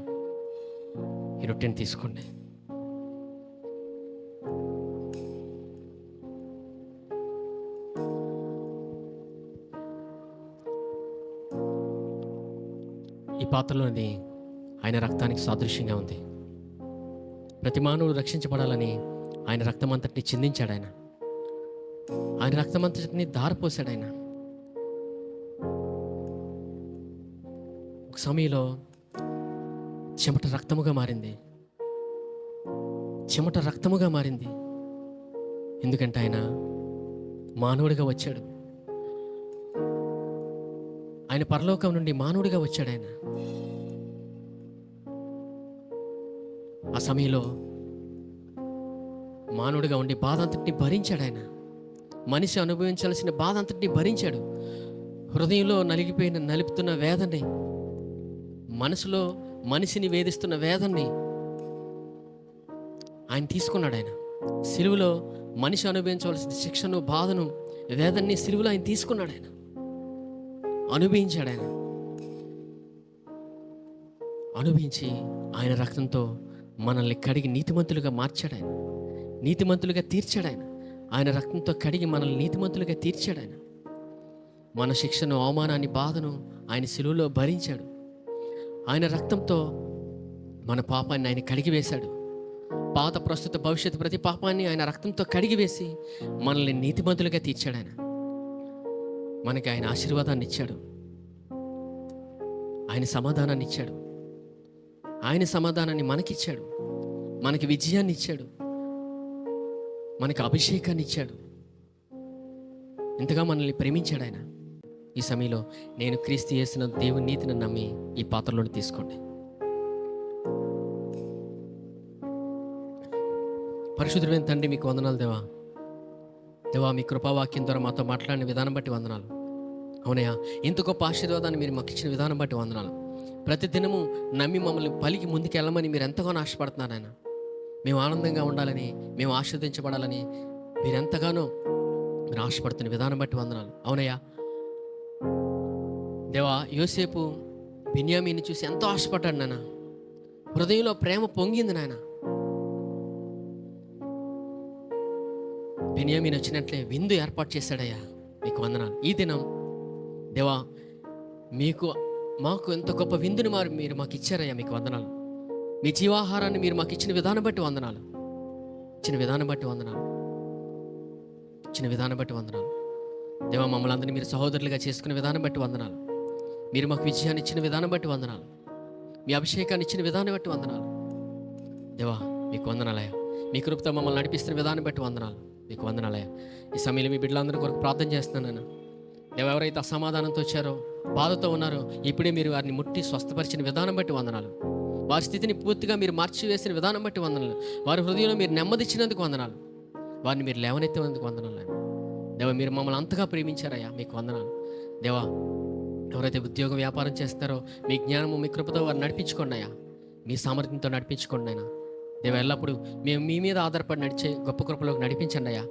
Speaker 1: ఈ రొట్టెని తీసుకోండి. ఈ పాత్రలోది ఆయన రక్తానికి సాదృశ్యంగా ఉంది. ప్రతి మానవుడు రక్షించబడాలని ఆయన రక్తమంతటిని చిందించాడు. ఆయన రక్తమంతటిని ధారపోసాడు. ఒక సమయంలో చెమట రక్తముగా మారింది. చెమట రక్తముగా మారింది. ఎందుకంటే ఆయన మానవుడిగా వచ్చాడు. ఆయన పరలోకం నుండి మానవుడిగా వచ్చాడు. ఆ సమయంలో మానవుడిగా ఉండి బాధ అంతటిని భరించాడు. మనిషి అనుభవించాల్సిన బాధ అంతటిని భరించాడు. హృదయంలో నలుపుతున్న వేదన్ని, మనసులో మనిషిని వేధిస్తున్న వేదన్ని ఆయన తీసుకున్నాడు. సిలువలో మనిషి అనుభవించవలసిన శిక్షను, బాధను, వేదన్ని సిలువలో ఆయన తీసుకున్నాడు. అనుభవించాడు. అనుభవించి ఆయన రక్తంతో మనల్ని కడిగి నీతిమంతులుగా మార్చాడు. నీతిమంతులుగా తీర్చాడు. ఆయన రక్తంతో కడిగి మనల్ని నీతిమంతులుగా తీర్చాడు. మన శిక్షను, అవమానాన్ని, బాధను ఆయన సిలువలో భరించాడు. ఆయన రక్తంతో మన పాపాన్ని ఆయన కడిగివేశాడు. పాత, ప్రస్తుత, భవిష్యత్తు ప్రతి పాపాన్ని ఆయన రక్తంతో కడిగివేసి మనల్ని నీతిమంతులుగా తీర్చాడు. మనకి ఆయన ఆశీర్వాదాన్ని ఇచ్చాడు. ఆయన సమాధానాన్ని ఇచ్చాడు. ఆయన సమాధానాన్ని మనకిచ్చాడు. మనకి విజయాన్ని ఇచ్చాడు. మనకి అభిషేకాన్ని ఇచ్చాడు. ఇంతగా మనల్ని ప్రేమించాడు ఆయన. ఈ సమయంలో నేను క్రీస్తు యేసున దేవుని నీతిని నమ్మి ఈ పాత్రలోని తీసుకోండి. పరిశుద్ధుడైన తండ్రి, మీకు వందనాలు దేవా. దేవా, మీ కృపావాక్యం ద్వారా మాతో మాట్లాడిన విధానం బట్టి వందనాలు. అవునయ్యా, ఇంత గొప్ప ఆశీర్వాదాన్ని మీరు మాకు ఇచ్చిన విధానం బట్టి వందనాలు. ప్రతి దినము నమ్మి మమ్మల్ని పలికి ముందుకు వెళ్ళమని మీరు ఎంతగానో ఆశపడుతున్నారు ఆయన. మేము ఆనందంగా ఉండాలని, మేము ఆశీర్వదించబడాలని మీరు ఎంతగానో మీరు ఆశపడుతున్న విధానం బట్టి వందనాలు. అవునయ్యా దేవా, యోసేపు బెన్యామీని చూసి ఎంతో ఆశపడ్డాడు నాయన. హృదయంలో ప్రేమ పొంగింది నాయన. బెన్యామీని వచ్చినట్లే విందు ఏర్పాటు చేశాడయ్యా, మీకు వందనాలు. ఈ దినం దేవా, మాకు ఎంత గొప్ప విందుని మీరు మాకు ఇచ్చారయ్యా, మీకు వందనాలు. మీ జీవాహారాన్ని మీరు మాకు ఇచ్చిన విధానం బట్టి వందనాలు. ఇచ్చిన విధానం బట్టి వందనాలు. దేవా, మమ్మల్ని అందరినీ మీరు సహోదరులుగా చేసుకునే విధానం బట్టి వందనాలు. మీరు మాకు విజయాన్ని ఇచ్చిన విధానం బట్టి వందనాలు. మీ అభిషేకాన్ని ఇచ్చిన విధానం బట్టి వందనాలు. దేవా, మీకు వందనాలయ్యా. మీ కృపతో మమ్మల్ని నడిపిస్తున్న విధానం బట్టి వందనాలు. మీకు వందనాలయ్యా. ఈ సమయంలో మీ బిడ్డలందరి కొరకు ప్రార్థన చేస్తున్నాను. దేవా, ఎవరైతే అసమాధానంతో వచ్చారో, బాధతో ఉన్నారో, ఇప్పుడే మీరు వారిని ముట్టి స్వస్థపరిచిన విధానం బట్టి వందనాలు. వారి స్థితిని పూర్తిగా మీరు మార్చివేసిన విధానం బట్టి వందనాలు. వారి హృదయంలో మీరు నెమ్మదిచ్చినందుకు వందనాలు. వారిని మీరు లేవనెత్తినందుకు వందనాలు. దేవా, మీరు మమ్మల్ని అంతగా ప్రేమించారయ్యా, మీకు వందనాలు. దేవా, ఎవరైతే ఉద్యోగం, వ్యాపారం చేస్తారో మీ జ్ఞానము, మీ కృపతో వారు నడిపించుకోండి అయ్యా. మీ సామర్థ్యంతో నడిపించుకోండి అయినా. దేవా, ఎల్లప్పుడూ మేము మీ మీద ఆధారపడి నడిచే గొప్ప కృపలోకి నడిపించండి అయ్యా.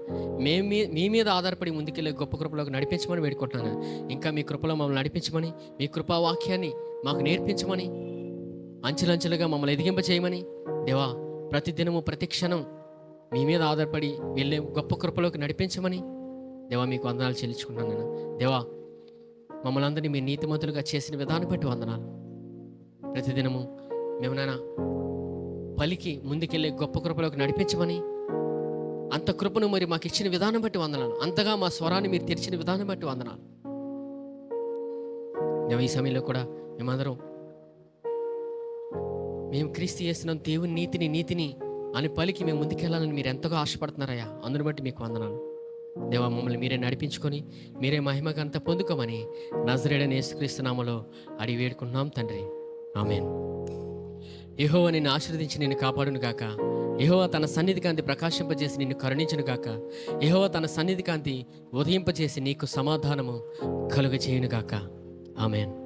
Speaker 1: మీ మీద ఆధారపడి ముందుకెళ్ళే గొప్ప కృపలోకి నడిపించమని వేడుకుంటున్నాను. ఇంకా మీ కృపలో మమ్మల్ని నడిపించమని, మీ కృపా వాక్యాన్ని మాకు నేర్పించమని, అంచెలంచెలుగా మమ్మల్ని ఎదిగింప చేయమని దేవా, ప్రతి దినము ప్రతి క్షణం మీ మీద ఆధారపడి వెళ్ళే గొప్ప కృపలోకి నడిపించమని దేవా, మీకు వందనాలు చెల్లించుకున్నాను నేను. దేవా, మమ్మల్ని అందరినీ మీ నీతిమంతులుగా చేసిన విధానం బట్టి వందనాలు. ప్రతిదినము మేము నాయన పలికి ముందుకెళ్ళే గొప్ప కృపలోకి నడిపించమని, అంత కృపను మరి మాకు ఇచ్చిన విధానం బట్టి వందనాలు. అంతగా మా స్వరాన్ని మీరు తెరిచిన విధానం బట్టి వందనాలు. దేవా, ఈ సమయంలో కూడా మేమందరం మేము క్రీస్తు యేసునందు దేవుని నీతిని అని పలికి మేము ముందుకెళ్ళాలని మీరు ఎంతగా ఆశపడుతున్నారయ్యా. అందుని బట్టి మీకు వందనాలు. దేవా, మమ్మల్ని మీరే నడిపించుకొని మీరే మహిమగంత పొందుకోమని నజరేయుడైన యేసుక్రీస్తు నామములో అడిగి వేడుకుంటున్నాం తండ్రి. ఆమేన్. యెహోవా నిన్ను ఆశీర్వదించి నిన్ను కాపాడును గాక. యెహోవా తన సన్నిధి కాంతి ప్రకాశింపజేసి నిన్ను కరుణించును గాక. యెహోవా తన సన్నిధి కాంతి ఉదయింపజేసి నీకు సమాధానము కలుగ చేయును గాక. ఆమేన్.